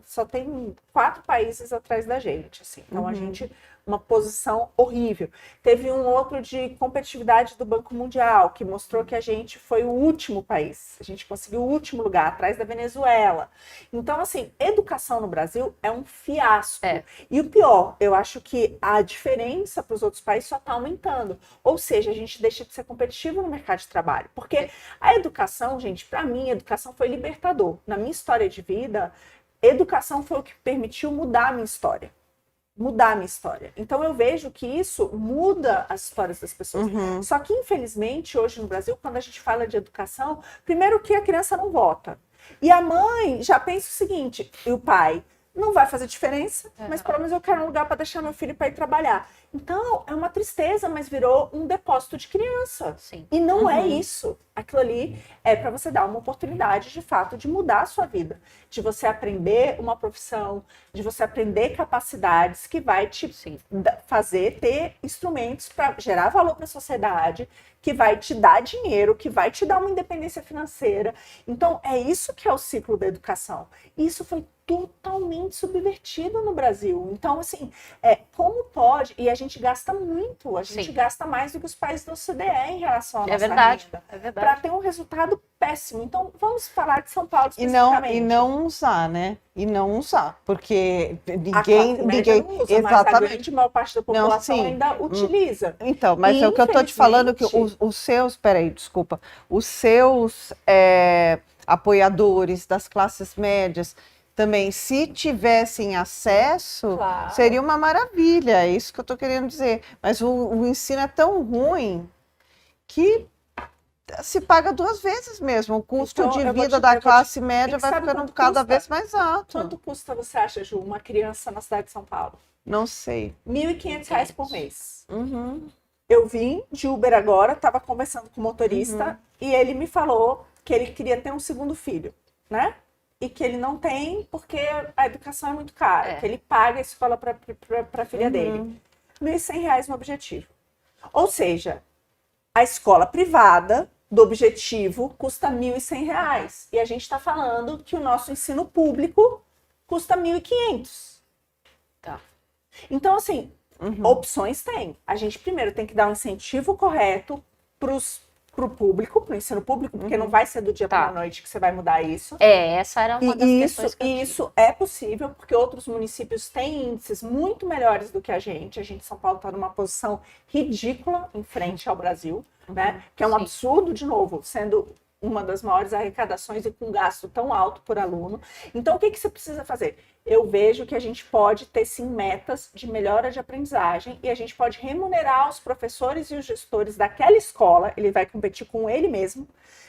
só tem 4 países atrás da gente, assim. Então a gente, uma posição horrível. Teve um outro de competitividade do Banco Mundial, que mostrou que a gente foi o último país, a gente conseguiu o último lugar, atrás da Venezuela. Então, assim, educação no Brasil é um fiasco. E o pior, eu acho que a diferença para os outros países só está aumentando. Ou seja, a gente deixa de ser competitivo no mercado de trabalho. Porque a educação, gente, para mim, a educação foi libertador. Na minha história de vida, educação foi o que permitiu mudar a minha história. Então eu vejo que isso muda as histórias das pessoas. Só que, infelizmente, hoje no Brasil, quando a gente fala de educação, primeiro que a criança não vota. E a mãe já pensa o seguinte, e o pai, não vai fazer diferença, mas pelo menos eu quero um lugar para deixar meu filho para ir trabalhar. Então, é uma tristeza, mas virou um depósito de criança. Sim. E não é isso. Aquilo ali é para você dar uma oportunidade, de fato, de mudar a sua vida. De você aprender uma profissão, de você aprender capacidades que vai te fazer ter instrumentos para gerar valor para a sociedade, que vai te dar dinheiro, que vai te dar uma independência financeira. Então, é isso que é o ciclo da educação. E isso foi totalmente subvertido no Brasil. Então, assim, como pode? E a gente gasta muito, a gente gasta mais do que os países da OCDE em relação à nossa renda. É verdade. Para ter um resultado péssimo. Então, vamos falar de São Paulo especificamente. E não usar, né? E não usar, porque ninguém não usa, exatamente. Mas a grande maior parte da população ainda utiliza. Então, mas é o que eu estou te falando, que os seus, peraí, desculpa, os seus apoiadores das classes médias também, se tivessem acesso, seria uma maravilha, é isso que eu estou querendo dizer. Mas o ensino é tão ruim que se paga 2 vezes mesmo. O custo de vida da classe média vai ficando cada vez mais alto. Quanto custa, você acha, Ju, uma criança na cidade de São Paulo? Não sei. R$ 1.500 por mês. Eu vim de Uber agora, estava conversando com o motorista e ele me falou que ele queria ter um 2º filho, né? E que ele não tem porque a educação é muito cara, que ele paga a escola para a filha dele. R$ 1.100 no objetivo. Ou seja, a escola privada do objetivo custa R$ 1.100. E a gente está falando que o nosso ensino público custa R$ 1.500. Então, assim, opções tem. A gente primeiro tem que dar um incentivo correto para o público, para o ensino público, porque não vai ser do dia para a noite que você vai mudar isso. Essa era uma das questões que eu tinha. Isso é possível, porque outros municípios têm índices muito melhores do que a gente. A gente, São Paulo, está numa posição ridícula em frente ao Brasil, né? Que é um absurdo, de novo, sendo uma das maiores arrecadações e com gasto tão alto por aluno. Então, o que você precisa fazer? Eu vejo que a gente pode ter, sim, metas de melhora de aprendizagem e a gente pode remunerar os professores e os gestores daquela escola, ele vai competir com ele mesmo,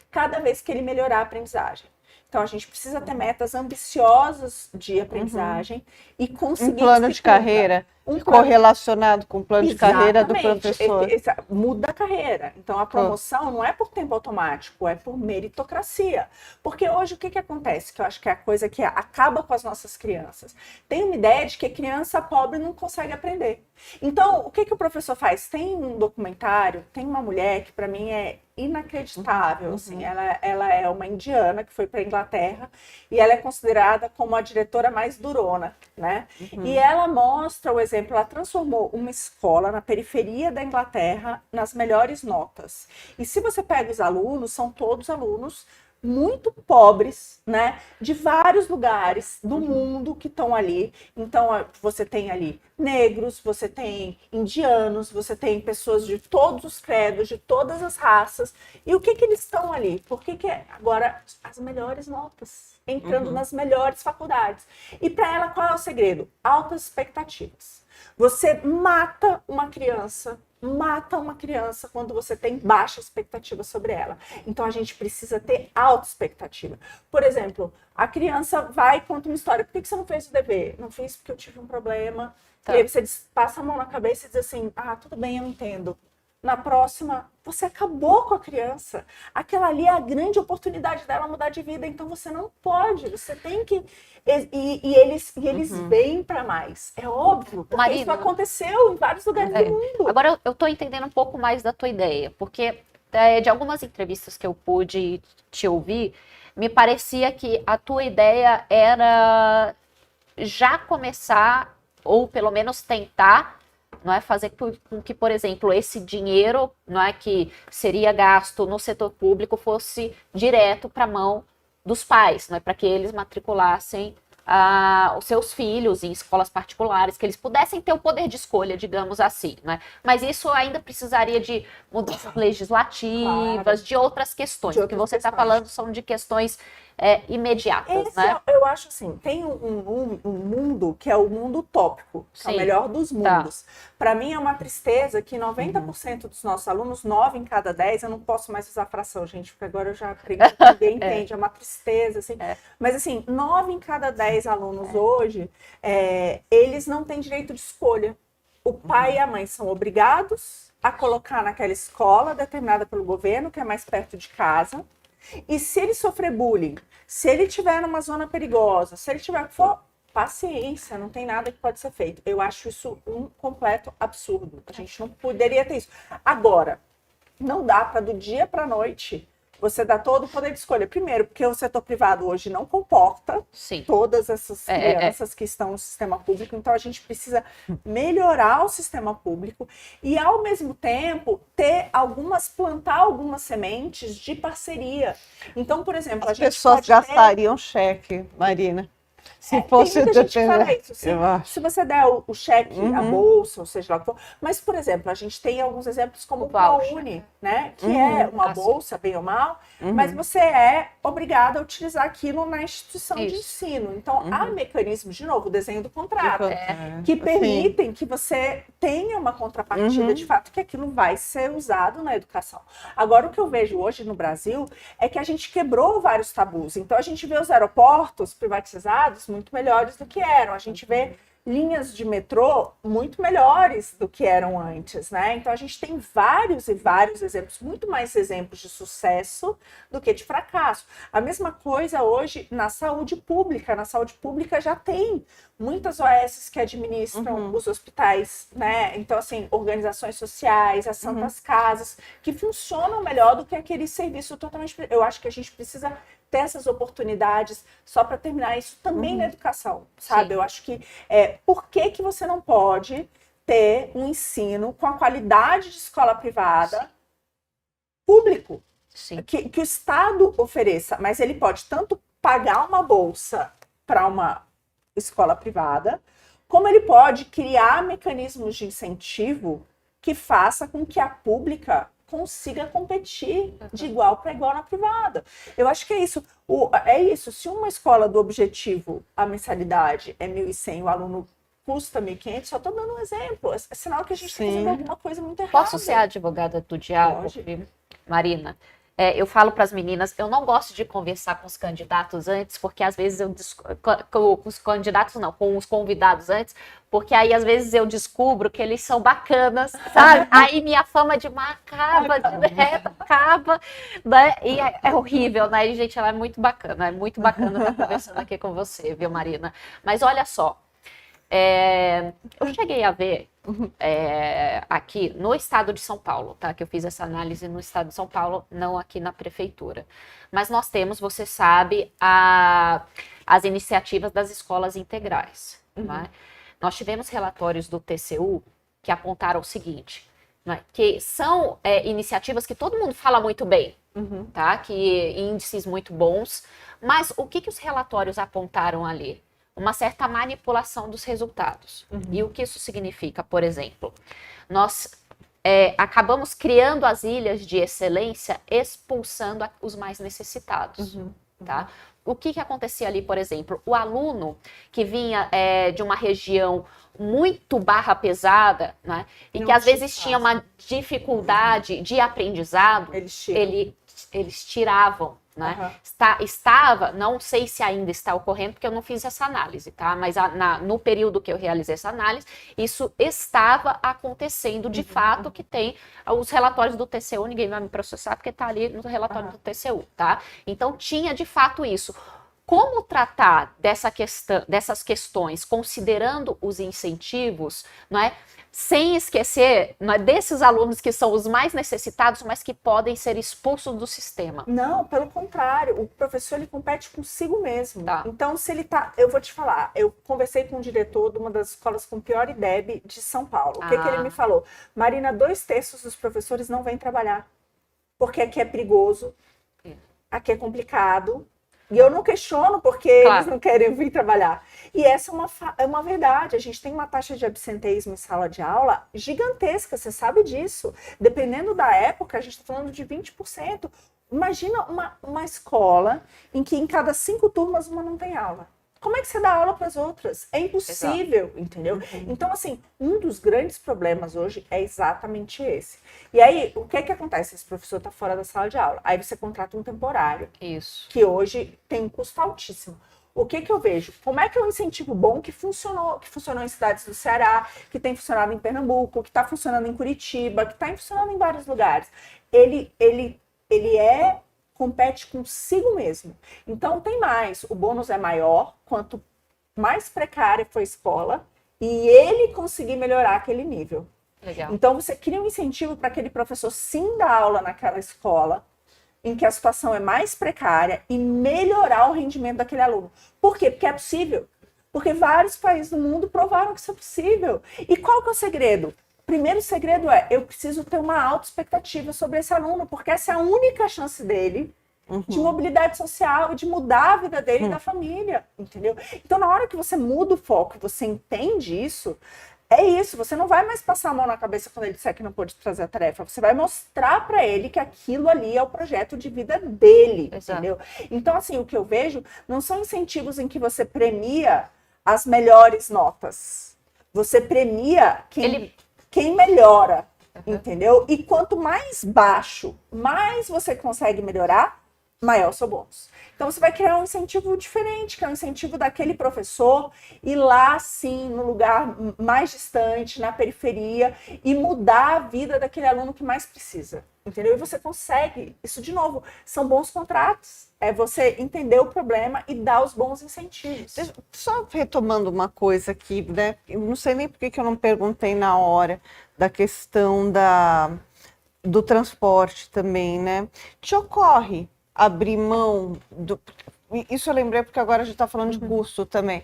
cada vez que ele melhorar a aprendizagem. Então, a gente precisa ter metas ambiciosas de aprendizagem e conseguir... Um plano de carreira correlacionado com o plano de carreira do professor. Muda a carreira. Então, a promoção não é por tempo automático, é por meritocracia. Porque hoje, o que acontece? Que eu acho que é a coisa que acaba com as nossas crianças. Tem uma ideia de que criança pobre não consegue aprender. Então, o que o professor faz? Tem um documentário, tem uma mulher que, para mim, é inacreditável. Assim, ela é uma indiana que foi para a Inglaterra e ela é considerada como a diretora mais durona, né? E ela mostra o exemplo, ela transformou uma escola na periferia da Inglaterra nas melhores notas. E se você pega os alunos, são todos alunos muito pobres, né, de vários lugares do mundo que estão ali. Então, você tem ali negros, você tem indianos, você tem pessoas de todos os credos, de todas as raças. E o que eles estão ali? Por que agora as melhores notas? Entrando nas melhores faculdades. E para ela, qual é o segredo? Altas expectativas. Você mata uma criança quando você tem baixa expectativa sobre ela. Então, a gente precisa ter alta expectativa. Por exemplo, a criança vai e conta uma história. Por que você não fez o dever? Não fiz porque eu tive um problema. E aí você passa a mão na cabeça e diz assim, tudo bem, eu entendo. Na próxima, você acabou com a criança. Aquela ali é a grande oportunidade dela mudar de vida. Então, você não pode. Você tem que... E eles vêm para mais. É óbvio. Porque Marina, isso aconteceu em vários lugares do mundo. Agora, eu estou entendendo um pouco mais da tua ideia. Porque de algumas entrevistas que eu pude te ouvir, me parecia que a tua ideia era já começar, ou pelo menos tentar, não é, fazer com que, por exemplo, esse dinheiro, não é, que seria gasto no setor público fosse direto para a mão dos pais, não é, para que eles matriculassem os seus filhos em escolas particulares, que eles pudessem ter o poder de escolha, digamos assim, né? Mas isso ainda precisaria de mudanças legislativas, de outras questões. O que você está falando são de questões imediatas, né? Eu acho assim, tem um mundo que é o mundo utópico, que é o melhor dos mundos. Para mim é uma tristeza que 90% dos nossos alunos, 9 em cada 10, eu não posso mais usar fração, gente, porque agora eu já aprendi que ninguém entende, é uma tristeza, assim. Mas assim, 9 em cada 10 alunos hoje, eles não têm direito de escolha. O pai e a mãe são obrigados a colocar naquela escola determinada pelo governo, que é mais perto de casa. E se ele sofrer bullying, se ele estiver numa zona perigosa, se ele tiver paciência, não tem nada que pode ser feito. Eu acho isso um completo absurdo. A gente não poderia ter isso. Agora, não dá para do dia para a noite você dar todo o poder de escolha. Primeiro, porque o setor privado hoje não comporta todas essas crianças que estão no sistema público. Então, a gente precisa melhorar o sistema público e, ao mesmo tempo, plantar algumas sementes de parceria. Então, por exemplo, as pessoas gastariam cheque, Marina. Se fosse tem muita gente que fala isso, se você der o cheque, a bolsa, ou seja lá o que for. Mas, por exemplo, a gente tem alguns exemplos como o ProUni, né? Que é uma bolsa, bem ou mal, mas você é obrigado a utilizar aquilo na instituição de ensino. Então, há mecanismos, de novo, o desenho do contrato, que permitem que você tenha uma contrapartida, de fato, que aquilo vai ser usado na educação. Agora, o que eu vejo hoje no Brasil é que a gente quebrou vários tabus. Então, a gente vê os aeroportos privatizados muito melhores do que eram. A gente vê linhas de metrô muito melhores do que eram antes, né? Então, a gente tem vários e vários exemplos, muito mais exemplos de sucesso do que de fracasso. A mesma coisa hoje na saúde pública. Na saúde pública já tem muitas OS que administram os hospitais, né? Então, assim, organizações sociais, as santas casas, que funcionam melhor do que aquele serviço totalmente... Eu acho que a gente precisa ter essas oportunidades, só para terminar isso também na educação, sabe? Sim. Eu acho que, por que você não pode ter um ensino com a qualidade de escola privada público? Sim. Que o Estado ofereça, mas ele pode tanto pagar uma bolsa para uma escola privada, como ele pode criar mecanismos de incentivo que faça com que a pública consiga competir de igual para igual na privada. Eu acho que é isso. Se uma escola do objetivo, a mensalidade é 1.100, o aluno custa 1.500, só estou dando um exemplo. É sinal que a gente está fazendo alguma coisa muito errada. Posso ser a advogada do diabo, Marina? Eu falo para as meninas, eu não gosto de conversar com os candidatos antes, porque às vezes com os candidatos não, com os convidados antes, porque aí às vezes eu descubro que eles são bacanas, sabe? Aí minha fama de má acaba, né? E é horrível, né? E, gente, ela é muito bacana estar conversando aqui com você, viu, Marina? Mas olha só, eu cheguei a ver aqui no estado de São Paulo, tá? Que eu fiz essa análise no estado de São Paulo, não aqui na prefeitura. Mas nós temos, você sabe, as iniciativas das escolas integrais. Né? Nós tivemos relatórios do TCU que apontaram o seguinte, né? Que são iniciativas que todo mundo fala muito bem, tá? Que índices muito bons, mas o que os relatórios apontaram ali? Uma certa manipulação dos resultados. E o que isso significa? Por exemplo, nós acabamos criando as ilhas de excelência, expulsando os mais necessitados. Tá? O que acontecia ali, por exemplo? O aluno que vinha de uma região muito barra pesada, né? E que às vezes tinha uma dificuldade de aprendizado, eles tiravam. Né? Estava, não sei se ainda está ocorrendo, porque eu não fiz essa análise, tá? Mas no período que eu realizei essa análise, isso estava acontecendo de fato, que tem os relatórios do TCU, ninguém vai me processar, porque está ali no relatório do TCU, tá? Então tinha de fato isso. Como tratar dessas questões, considerando os incentivos, não é? Sem esquecer, não é, desses alunos que são os mais necessitados, mas que podem ser expulsos do sistema? Não, pelo contrário, o professor ele compete consigo mesmo. Tá. Então, se ele tá, eu vou te falar, eu conversei com o diretor de uma das escolas com pior IDEB de São Paulo. O que ele me falou? Marina, 2/3 dos professores não vêm trabalhar, porque aqui é perigoso, aqui é complicado. E eu não questiono porque eles não querem vir trabalhar. E essa é uma verdade. A gente tem uma taxa de absenteísmo em sala de aula gigantesca, você sabe disso. Dependendo da época, a gente está falando de 20%. Imagina uma escola em que em cada 5 turmas uma não tem aula. Como é que você dá aula para as outras? É impossível, entendeu? Então, assim, um dos grandes problemas hoje é exatamente esse. E aí, o que acontece? Esse professor está fora da sala de aula. Aí você contrata um temporário. Isso. Que hoje tem um custo altíssimo. O que eu vejo? Como é que é um incentivo bom que funcionou em cidades do Ceará, que tem funcionado em Pernambuco, que está funcionando em Curitiba, que está funcionando em vários lugares. Ele compete consigo mesmo. Então, tem mais. O bônus é maior, quanto mais precária for a escola, e ele conseguir melhorar aquele nível. Legal. Então, você cria um incentivo para aquele professor sim dar aula naquela escola, em que a situação é mais precária, e melhorar o rendimento daquele aluno. Por quê? Porque é possível. Porque vários países do mundo provaram que isso é possível. E qual que é o segredo? O primeiro segredo é, eu preciso ter uma alta expectativa sobre esse aluno, porque essa é a única chance dele de mobilidade social, de mudar a vida dele e da família, entendeu? Então, na hora que você muda o foco, você entende isso, é isso, você não vai mais passar a mão na cabeça quando ele disser que não pode trazer a tarefa, você vai mostrar para ele que aquilo ali é o projeto de vida dele, entendeu? Então, assim, o que eu vejo não são incentivos em que você premia as melhores notas, você premia quem melhora, entendeu? E quanto mais baixo, mais você consegue melhorar, maior o seu bônus. Então, você vai criar um incentivo diferente, que é um incentivo daquele professor ir lá, sim, no lugar mais distante, na periferia, e mudar a vida daquele aluno que mais precisa, entendeu? E você consegue. Isso, de novo, são bons contratos. É você entender o problema e dar os bons incentivos. Só retomando uma coisa aqui, né? Eu não sei nem por que eu não perguntei na hora da questão do transporte também, né? Te ocorre abrir mão do... Isso eu lembrei porque agora a gente está falando de custo também.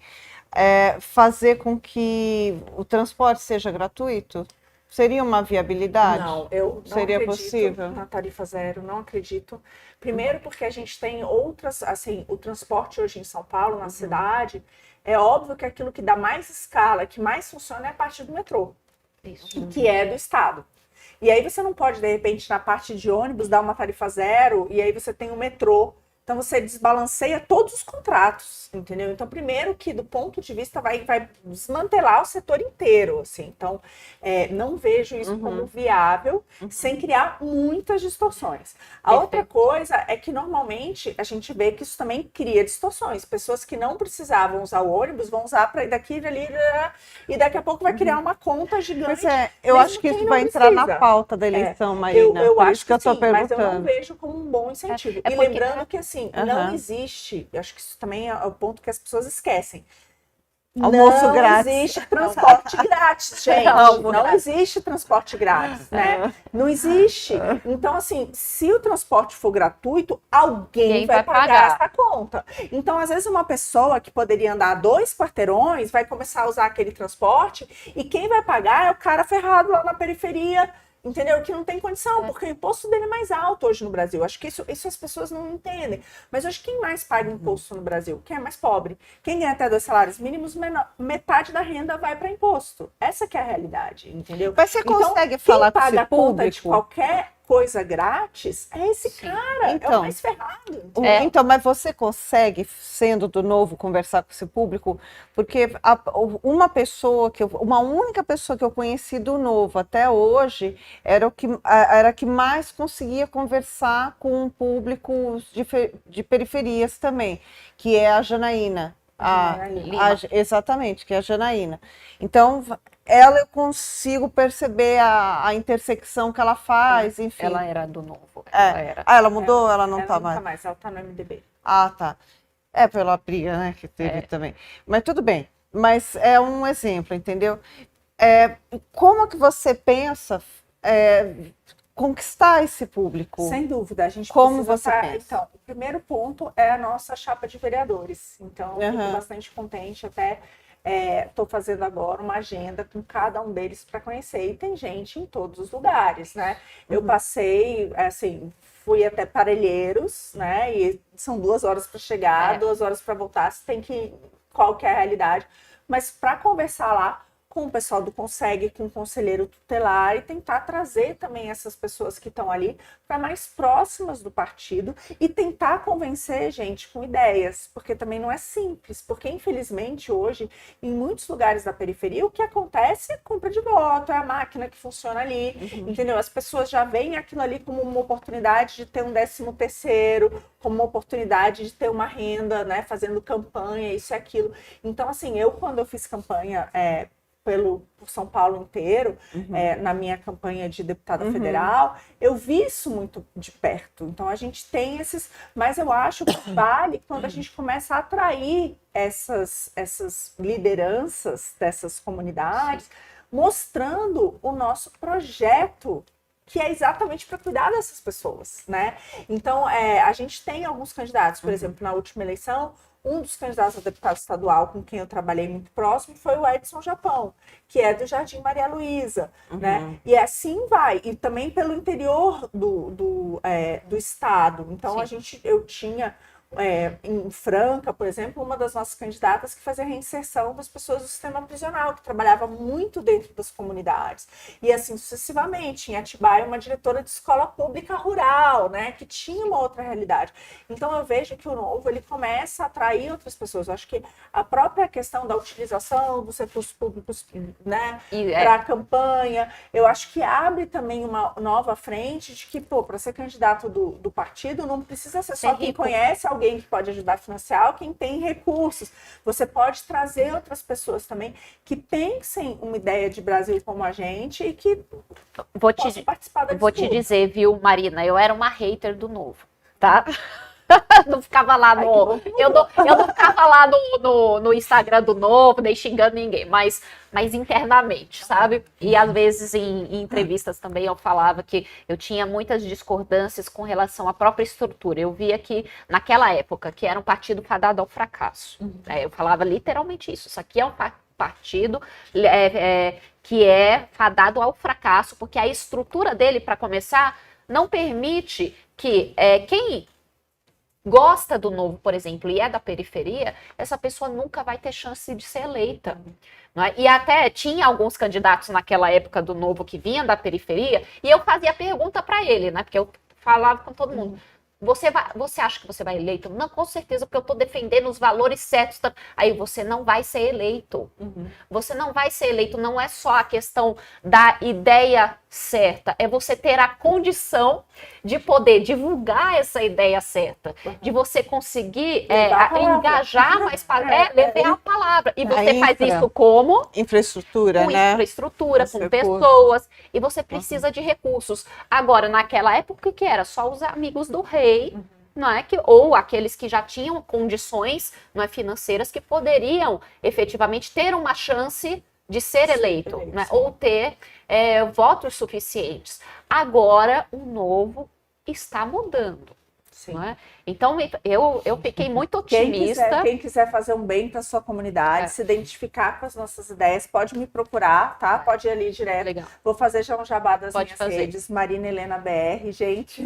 Fazer com que o transporte seja gratuito? Seria uma viabilidade? Não, eu não Seria acredito possível? na tarifa zero, não acredito. Primeiro porque a gente tem outras, assim, o transporte hoje em São Paulo, na cidade, é óbvio que aquilo que dá mais escala, que mais funciona é a parte do metrô, que é do Estado. E aí você não pode, de repente, na parte de ônibus, dar uma tarifa zero, e aí você tem o metrô. Então, você desbalanceia todos os contratos, entendeu? Então, primeiro que, do ponto de vista, vai desmantelar o setor inteiro, assim. Então, não vejo isso como viável, sem criar muitas distorções. A outra coisa é que, normalmente, a gente vê que isso também cria distorções. Pessoas que não precisavam usar o ônibus vão usar para ir daqui e ali, e daqui a pouco vai criar uma conta gigante. Eu acho que isso vai entrar na pauta da eleição, Marina. Eu acho isso que eu estou perguntando. Mas eu não vejo como um bom incentivo. E lembrando que, assim, não existe, eu acho que isso também é o ponto que as pessoas esquecem. Almoço grátis. Não existe transporte grátis, gente. Não existe transporte grátis, né? Não existe. Então, assim, se o transporte for gratuito, alguém vai pagar essa conta. Então, às vezes, uma pessoa que poderia andar 2 quarteirões vai começar a usar aquele transporte e quem vai pagar é o cara ferrado lá na periferia, entendeu? Que não tem condição, porque o imposto dele é mais alto hoje no Brasil. Acho que isso as pessoas não entendem. Mas hoje quem mais paga imposto no Brasil? Quem é mais pobre? Quem ganha até 2 salários mínimos, metade da renda vai para imposto. Essa que é a realidade, entendeu? Mas você consegue falar com esse público? Quem paga a conta de público? Qualquer coisa grátis é esse cara, é o mais ferrado. Então, mas você consegue, sendo do Novo, conversar com esse público? Porque uma única pessoa que eu conheci do Novo até hoje era a que mais conseguia conversar com um público de periferias também, que é a Janaína. Exatamente, que é a Janaína. Então, ela eu consigo perceber a intersecção que ela faz, enfim. Ela era do Novo. Ela mudou? Ela não tá mais? Não tá mais, ela tá no MDB. Ah, tá. Pela briga, né, que teve também. Mas tudo bem. Mas é um exemplo, entendeu? Como que você pensa conquistar esse público? Sem dúvida, a gente Como precisa você pensa? Então, o primeiro ponto é a nossa chapa de vereadores. Então, eu fico bastante contente, até estou fazendo agora uma agenda com cada um deles para conhecer. E tem gente em todos os lugares, né? Eu passei, assim, fui até Parelheiros, né? E são 2 horas para chegar, 2 horas para voltar. Você tem que... Qual que é a realidade? Mas para conversar lá com o pessoal do Conseg, com o conselheiro tutelar e tentar trazer também essas pessoas que estão ali para mais próximas do partido e tentar convencer gente com ideias, porque também não é simples, porque infelizmente hoje, em muitos lugares da periferia, o que acontece é compra de voto, é a máquina que funciona ali, entendeu? As pessoas já veem aquilo ali como uma oportunidade de ter um 13º, como uma oportunidade de ter uma renda, né, fazendo campanha, isso e aquilo. Então, assim, quando eu fiz campanha por São Paulo inteiro, na minha campanha de deputada federal, eu vi isso muito de perto. Então, a gente tem esses... Mas eu acho que vale quando a gente começa a atrair essas lideranças dessas comunidades, mostrando o nosso projeto, que é exatamente para cuidar dessas pessoas, né? Então, a gente tem alguns candidatos, por exemplo, na última eleição, um dos candidatos a deputado estadual com quem eu trabalhei muito próximo foi o Edson Japão, que é do Jardim Maria Luísa, né? E assim vai. E também pelo interior do estado. Então, eu tinha... em Franca, por exemplo, uma das nossas candidatas que fazia a reinserção das pessoas do sistema prisional, que trabalhava muito dentro das comunidades. E assim sucessivamente. Em Atibaia, uma diretora de escola pública rural, né, que tinha uma outra realidade. Então eu vejo que o Novo ele começa a atrair outras pessoas. Eu acho que a própria questão da utilização dos recursos públicos, né, para a campanha, eu acho que abre também uma nova frente de que, para ser candidato do partido, não precisa ser só quem conhece alguém que pode ajudar a financiar, quem tem recursos. Você pode trazer outras pessoas também que pensem uma ideia de Brasil como a gente e que possam participar da disputa. Vou te dizer, viu, Marina, eu era uma hater do Novo, tá? Não ficava lá eu não ficava lá no Instagram do Novo, nem xingando ninguém, mas internamente, sabe? E às vezes em entrevistas também eu falava que eu tinha muitas discordâncias com relação à própria estrutura. Eu via que naquela época, que era um partido fadado ao fracasso. Eu falava literalmente isso. Isso aqui é um partido que é fadado ao fracasso, porque a estrutura dele, para começar, não permite que quem gosta do Novo, por exemplo, e é da periferia, essa pessoa nunca vai ter chance de ser eleita. Não é? E até tinha alguns candidatos naquela época do Novo que vinham da periferia, e eu fazia pergunta para ele, né? Porque eu falava com todo mundo. Você acha que você vai eleito? Não, com certeza, porque eu estou defendendo os valores certos. Aí você não vai ser eleito. Você não vai ser eleito, não é só a questão da ideia certa, é você ter a condição de poder divulgar essa ideia certa, de você conseguir engajar mais para levar a palavra. E você faz isso como? Infraestrutura, com né? Infraestrutura, com pessoas, e você precisa de recursos. Agora, naquela época, o que era? Só os amigos do rei, não é? Ou aqueles que já tinham condições, não é, financeiras, que poderiam efetivamente ter uma chance de ser eleito, né? Ou ter votos suficientes. Agora, o Novo está mudando. Não é? Então, eu fiquei muito otimista. Quem quiser fazer um bem para sua comunidade, se identificar com as nossas ideias, pode me procurar, tá? Pode ir ali direto. Legal. Vou fazer já um jabá das minhas redes, Marina Helena BR, gente.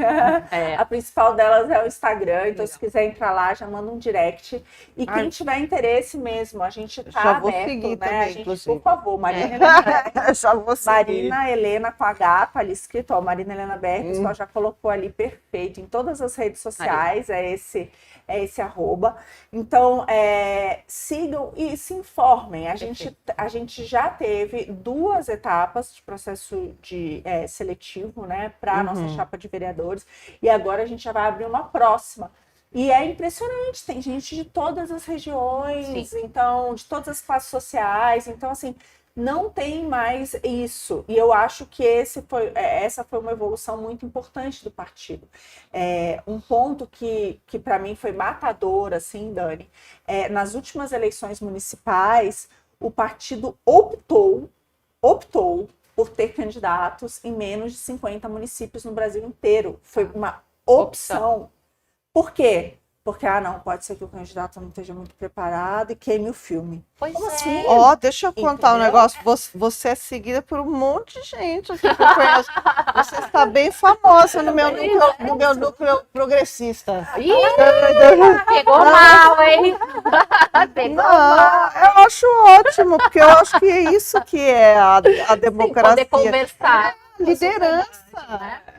A principal delas é o Instagram, então se quiser entrar lá, já manda um direct. E quem tiver interesse mesmo, a gente tá aberto, seguir né? também, A gente, inclusive. por favor, Marina Helena BR. Já vou seguir. Marina Helena com H, tá ali escrito, ó, Marina Helena BR, o pessoal já colocou ali perfeito em todas as redes sociais, é esse arroba. Então, sigam e se informem. A gente já teve 2 etapas de processo seletivo, né, para a nossa chapa de vereadores, e agora a gente já vai abrir uma próxima. E é impressionante, tem gente de todas as regiões, então, de todas as classes sociais, então, assim, não tem mais isso. E eu acho que essa foi uma evolução muito importante do partido. Um ponto que para mim foi matador, assim, Dani, nas últimas eleições municipais, o partido optou por ter candidatos em menos de 50 municípios no Brasil inteiro. Foi uma opção. Por quê? Porque, não, pode ser que o candidato não esteja muito preparado e queime o filme. Pois Como é. assim? Deixa eu contar um negócio. Você é seguida por um monte de gente aqui que eu conheço. Você está bem famosa no meu núcleo progressista. Ih, pegou mal, hein? Pegou mal. Eu acho ótimo, porque eu acho que é isso que é a democracia. Poder conversar. Liderança.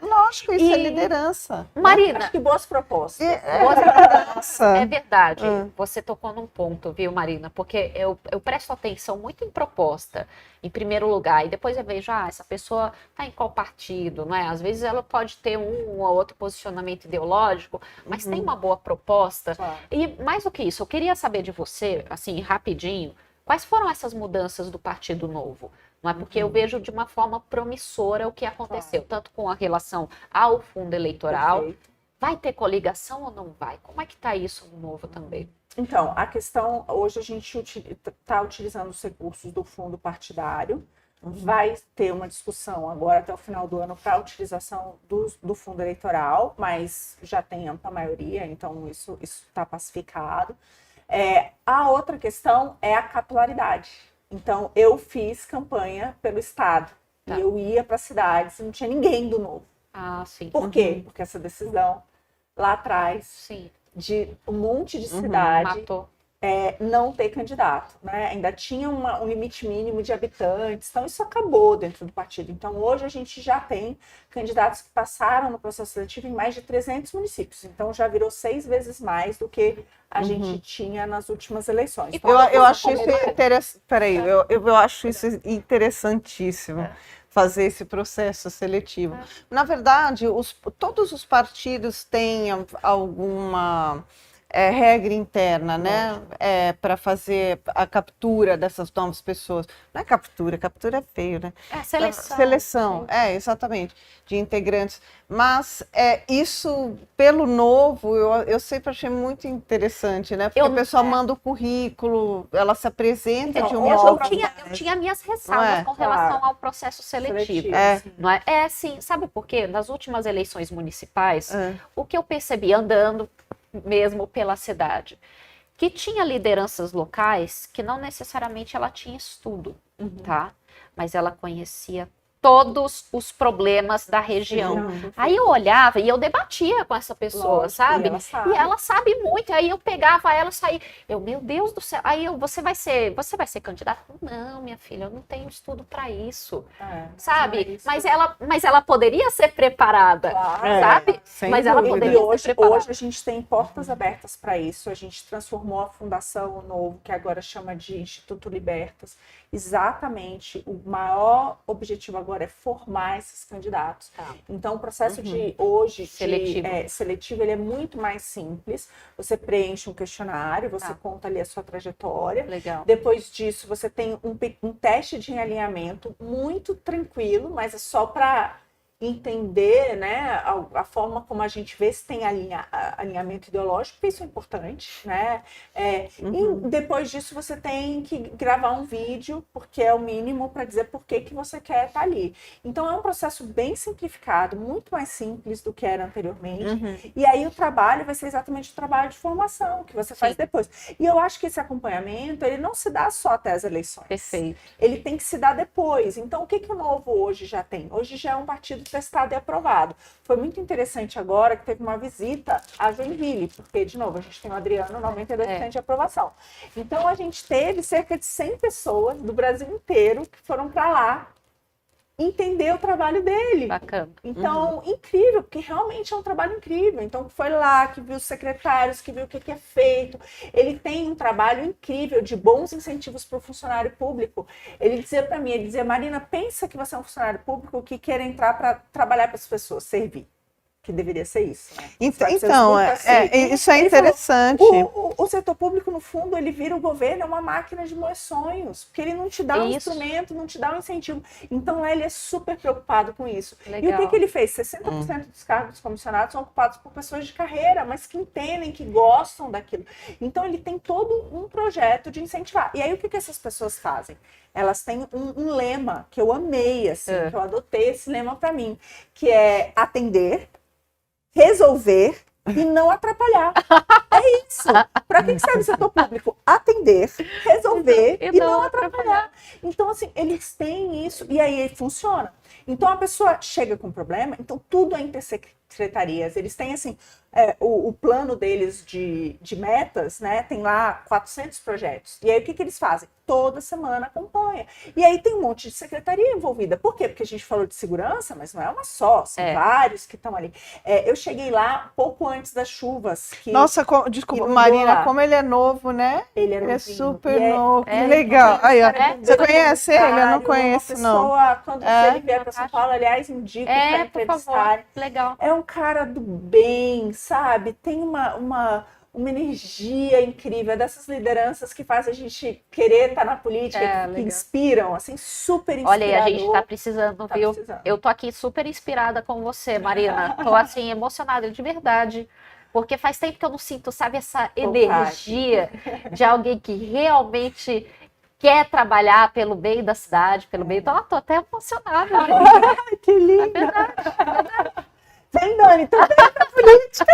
Lógico, isso é liderança. Marina, Acho que boas propostas. é verdade. Você tocou num ponto, viu, Marina? Porque eu presto atenção muito em proposta, em primeiro lugar, e depois eu vejo, essa pessoa está em qual partido, não é? Às vezes ela pode ter um ou outro posicionamento ideológico, mas tem uma boa proposta. Claro. E mais do que isso, eu queria saber de você, assim, rapidinho, quais foram essas mudanças do Partido Novo? Não é? Porque eu vejo de uma forma promissora o que aconteceu, tanto com a relação ao fundo eleitoral. Perfeito. Vai ter coligação ou não vai? Como é que está isso no Novo também? Então, a questão, hoje a gente está utilizando os recursos do fundo partidário, vai ter uma discussão agora até o final do ano para a utilização do fundo eleitoral, mas já tem ampla maioria, então isso está pacificado. A outra questão é a capilaridade. Então, eu fiz campanha pelo Estado. Tá. E eu ia para cidades e não tinha ninguém do Novo. Sim. Por quê? Porque essa decisão, lá atrás, de um monte de cidade, matou. Não ter candidato. Né? Ainda tinha um limite mínimo de habitantes. Então, isso acabou dentro do partido. Então, hoje a gente já tem candidatos que passaram no processo seletivo em mais de 300 municípios. Então, já virou 6 vezes mais do que a gente tinha nas últimas eleições. Eu acho isso interessante. Peraí, eu acho isso interessantíssimo. Fazer esse processo seletivo. Na verdade, todos os partidos têm alguma regra interna, né? Para fazer a captura dessas novas pessoas. Não é captura é feio, né? Seleção. Seleção, exatamente, de integrantes. Mas isso, pelo novo, eu sempre achei muito interessante, né? Porque a pessoa manda o currículo, ela se apresenta de um modo. Eu tinha minhas ressalvas com relação ao processo seletivo. Não é assim, sabe por quê? Nas últimas eleições municipais, o que eu percebi andando mesmo pela cidade, que tinha lideranças locais que não necessariamente ela tinha estudo, tá? Mas ela conhecia todos os problemas da região. Aí eu olhava e eu debatia com essa pessoa, sabe? E ela sabe muito. Aí eu pegava ela e saía. Meu Deus do céu. Aí você vai ser candidata? Não, minha filha, eu não tenho estudo para isso. Sabe? Mas ela poderia ser preparada, sabe? Mas ela poderia ser preparada. Hoje a gente tem portas abertas para isso. A gente transformou a Fundação Novo, que agora chama de Instituto Libertas. Exatamente. O maior objetivo agora é formar esses candidatos. Então, o processo de hoje seletivo, ele é muito mais simples. Você preenche um questionário, você conta ali a sua trajetória. Legal. Depois disso, você tem um teste de alinhamento muito tranquilo, mas é só para entender, né, a forma como a gente vê se tem alinhamento ideológico, porque isso é importante, né? E depois disso você tem que gravar um vídeo, porque é o mínimo para dizer por que você quer estar ali. Então é um processo bem simplificado, muito mais simples do que era anteriormente. E aí o trabalho vai ser exatamente o trabalho de formação que você faz depois. E eu acho que esse acompanhamento, ele não se dá só até as eleições. Perfeito. Ele tem que se dar depois. Então o que o Novo hoje já tem? Hoje já é um partido testado e aprovado. Foi muito interessante agora que teve uma visita a Joinville, porque, de novo, a gente tem o Adriano, 92% de aprovação. Então, a gente teve cerca de 100 pessoas do Brasil inteiro que foram para lá entender o trabalho dele. Bacana. Então, incrível, porque realmente é um trabalho incrível. Então, foi lá que viu os secretários, que viu o que é feito. Ele tem um trabalho incrível de bons incentivos para o funcionário público. Ele dizia para mim, ele dizia, Marina, pensa que você é um funcionário público que quer entrar para trabalhar para as pessoas, servir. Que deveria ser isso, né? Então, isso é interessante. Falou, o setor público, no fundo, ele vira o governo, é uma máquina de moer sonhos, porque ele não te dá um instrumento, não te dá um incentivo. Então, lá ele é super preocupado com isso. Legal. E o que ele fez? 60% dos cargos comissionados são ocupados por pessoas de carreira, mas que entendem, que gostam daquilo. Então, ele tem todo um projeto de incentivar. E aí, o que essas pessoas fazem? Elas têm um lema que eu amei, assim, que eu adotei esse lema para mim, que é atender, resolver e não atrapalhar. É isso. Para que serve o setor público? Atender, resolver e não atrapalhar. Então, assim, eles têm isso e aí funciona. Então, a pessoa chega com problema, então tudo é intersecretarias. Eles têm, assim, o plano deles de metas, né? Tem lá 400 projetos. E aí, o que eles fazem? Toda semana acompanha. E aí tem um monte de secretaria envolvida. Por quê? Porque a gente falou de segurança, mas não é uma só. São vários que estão ali. Eu cheguei lá pouco antes das chuvas. Nossa, desculpa, Marina, como ele é novo, né? Ele é super novo. Que legal. Aí, ó, você conhece ele? Eu não conheço, não. Quando ele vier para São Paulo, aliás, indico para entrevistar. Legal. É um cara do bem, sabe? Tem uma energia incrível, dessas lideranças que fazem a gente querer estar na política, que inspiram, assim, super inspirador. Olha, a gente tá precisando, viu? Eu tô aqui super inspirada com você, Marina. Tô, assim, emocionada de verdade. Porque faz tempo que eu não sinto, sabe, essa energia de alguém que realmente quer trabalhar pelo bem da cidade, pelo bem... Então, eu tô até emocionada. Que lindo! É verdade. Vem, Dani, tu vem pra política.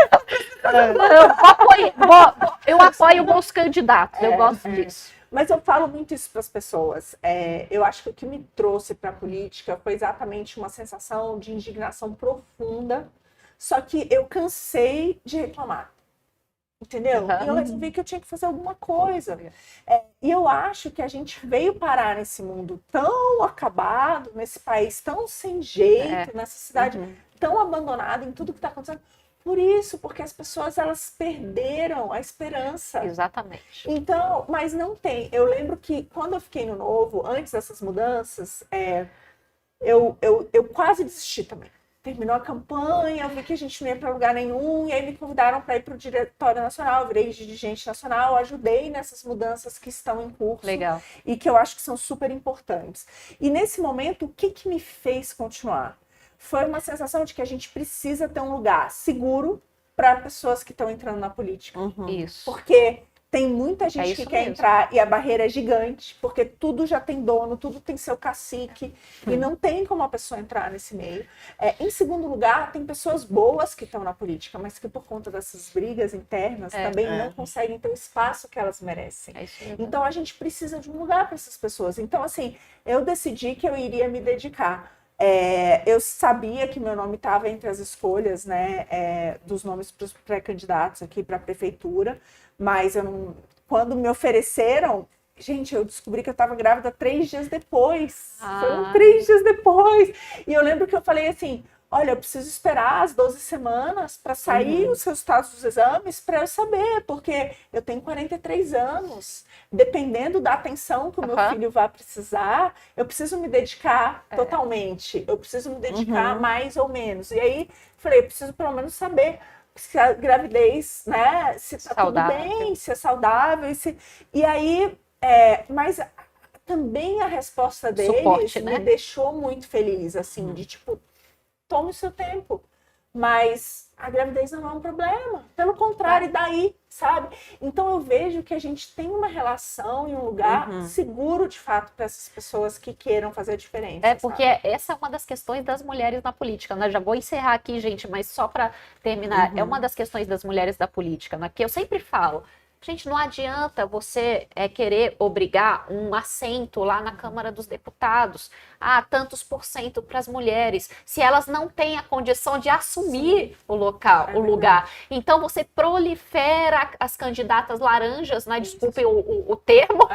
Eu apoio bons candidatos, eu gosto disso. Mas eu falo muito isso para as pessoas. Eu acho que o que me trouxe para a política foi exatamente uma sensação de indignação profunda, só que eu cansei de reclamar. Entendeu? E eu resolvi que eu tinha que fazer alguma coisa. E eu acho que a gente veio parar nesse mundo tão acabado, nesse país tão sem jeito, nessa cidade tão abandonada em tudo que está acontecendo. Por isso, porque as pessoas, elas perderam a esperança. Exatamente. Então, mas não tem. Eu lembro que quando eu fiquei no Novo, antes dessas mudanças, eu quase desisti também. terminou a campanha, eu vi que a gente não ia para lugar nenhum, e aí me convidaram para ir para o Diretório Nacional, eu virei dirigente nacional, ajudei nessas mudanças que estão em curso. Legal. E que eu acho que são super importantes. E nesse momento, o que me fez continuar? Foi uma sensação de que a gente precisa ter um lugar seguro para pessoas que estão entrando na política. Isso. Porque tem muita gente que quer mesmo. entrar e a barreira é gigante, porque tudo já tem dono, tudo tem seu cacique, e não tem como a pessoa entrar nesse meio. Em segundo lugar, tem pessoas boas que estão na política, mas que por conta dessas brigas internas também não conseguem ter o espaço que elas merecem. Então a gente precisa de um lugar para essas pessoas. Então, assim, eu decidi que eu iria me dedicar. Eu sabia que meu nome estava entre as escolhas, né, dos nomes para os pré-candidatos aqui para a prefeitura, mas eu não, quando me ofereceram, gente, eu descobri que eu estava grávida 3 dias depois. Foram 3 dias depois. E eu lembro que eu falei assim, olha, eu preciso esperar as 12 semanas para sair os resultados dos exames para eu saber, porque eu tenho 43 anos. Dependendo da atenção que o meu filho vai precisar, eu preciso me dedicar totalmente. Eu preciso me dedicar mais ou menos. E aí, falei, eu preciso pelo menos saber se a gravidez, né, se tá tudo bem, se é saudável. E aí, mas também a resposta deles Suporte, né? me deixou muito feliz, assim, de tipo, tome o seu tempo. Mas a gravidez não é um problema. Pelo contrário, daí, sabe? Então eu vejo que a gente tem uma relação e um lugar seguro, de fato, para essas pessoas que queiram fazer a diferença. Porque essa é uma das questões das mulheres na política, né? Já vou encerrar aqui, gente, mas só para terminar, é uma das questões das mulheres da política, né? Que eu sempre falo, gente, não adianta você querer obrigar um assento lá na Câmara dos Deputados a tantos % para as mulheres, se elas não têm a condição de assumir o lugar. Então, você prolifera as candidatas laranjas, né? Desculpem o termo,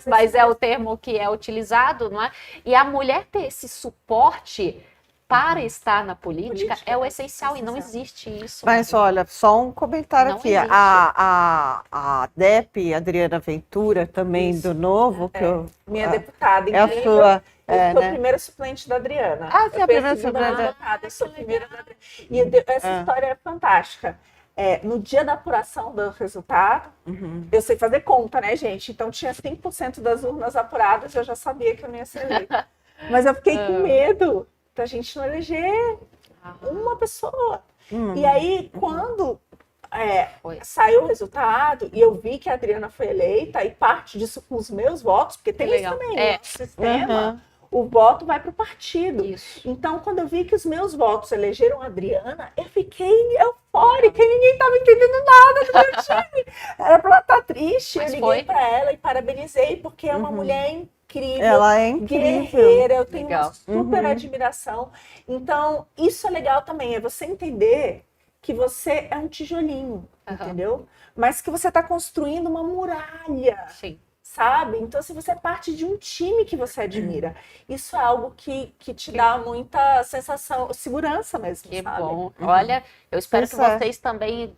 mas é o termo que é utilizado, não é? E a mulher ter esse suporte para estar na política é o essencial e não existe isso. Mas olha, só um comentário Não aqui. existe. A DEP, Adriana Ventura, também do Novo, que minha deputada, é a sua. Eu sou a primeira suplente da Adriana. Ah, você é a primeira suplente. Eu sou a primeira da Adriana. E essa história é fantástica. No dia da apuração do resultado, eu sei fazer conta, né, gente? Então tinha 5% das urnas apuradas, eu já sabia que eu não ia ser eleita. Mas eu fiquei com medo da gente não eleger uma pessoa. E aí, quando saiu o resultado e eu vi que a Adriana foi eleita, e parte disso com os meus votos, porque tem isso também, no nosso sistema, o voto vai para o partido. Isso. Então, quando eu vi que os meus votos elegeram a Adriana, eu fiquei eufórica e ninguém estava entendendo nada do meu time. Era para ela estar triste. Mas eu liguei para ela e parabenizei, porque é uma mulher incrível, Ela é incrível, guerreira, eu tenho uma super admiração. Então, isso é legal também, é você entender que você é um tijolinho, entendeu? Mas que você está construindo uma muralha. Sim. Sabe? Então, se você é parte de um time que você admira, isso é algo que te dá muita sensação, segurança mesmo, Que sabe? bom. Olha, eu espero que vocês também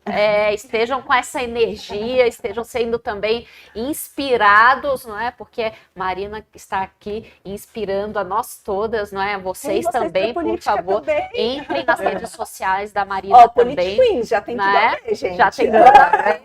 estejam com essa energia, estejam sendo também inspirados, não é? Porque Marina está aqui inspirando a nós todas, não é? Vocês também, por favor, entrem nas redes sociais da Marina também. Queen, já tem tudo a ver, gente. Já tem tudo a ver.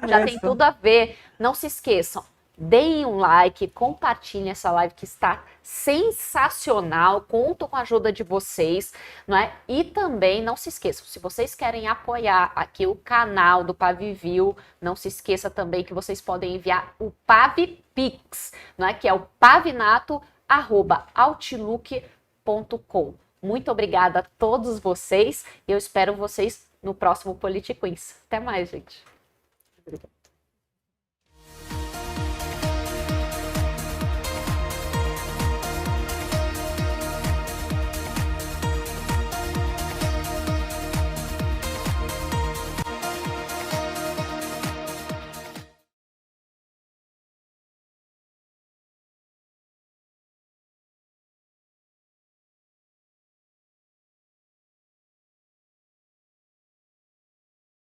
Já tem tudo a ver. Não se esqueçam. Deem um like, compartilhem essa live que está sensacional, conto com a ajuda de vocês, não é? E também não se esqueçam, se vocês querem apoiar aqui o canal do Pavivil, não se esqueça também que vocês podem enviar o PavPix, não é? Que é o pavinato@outlook.com. Muito obrigada a todos vocês e eu espero vocês no próximo Politiquins. Até mais, gente. Obrigada.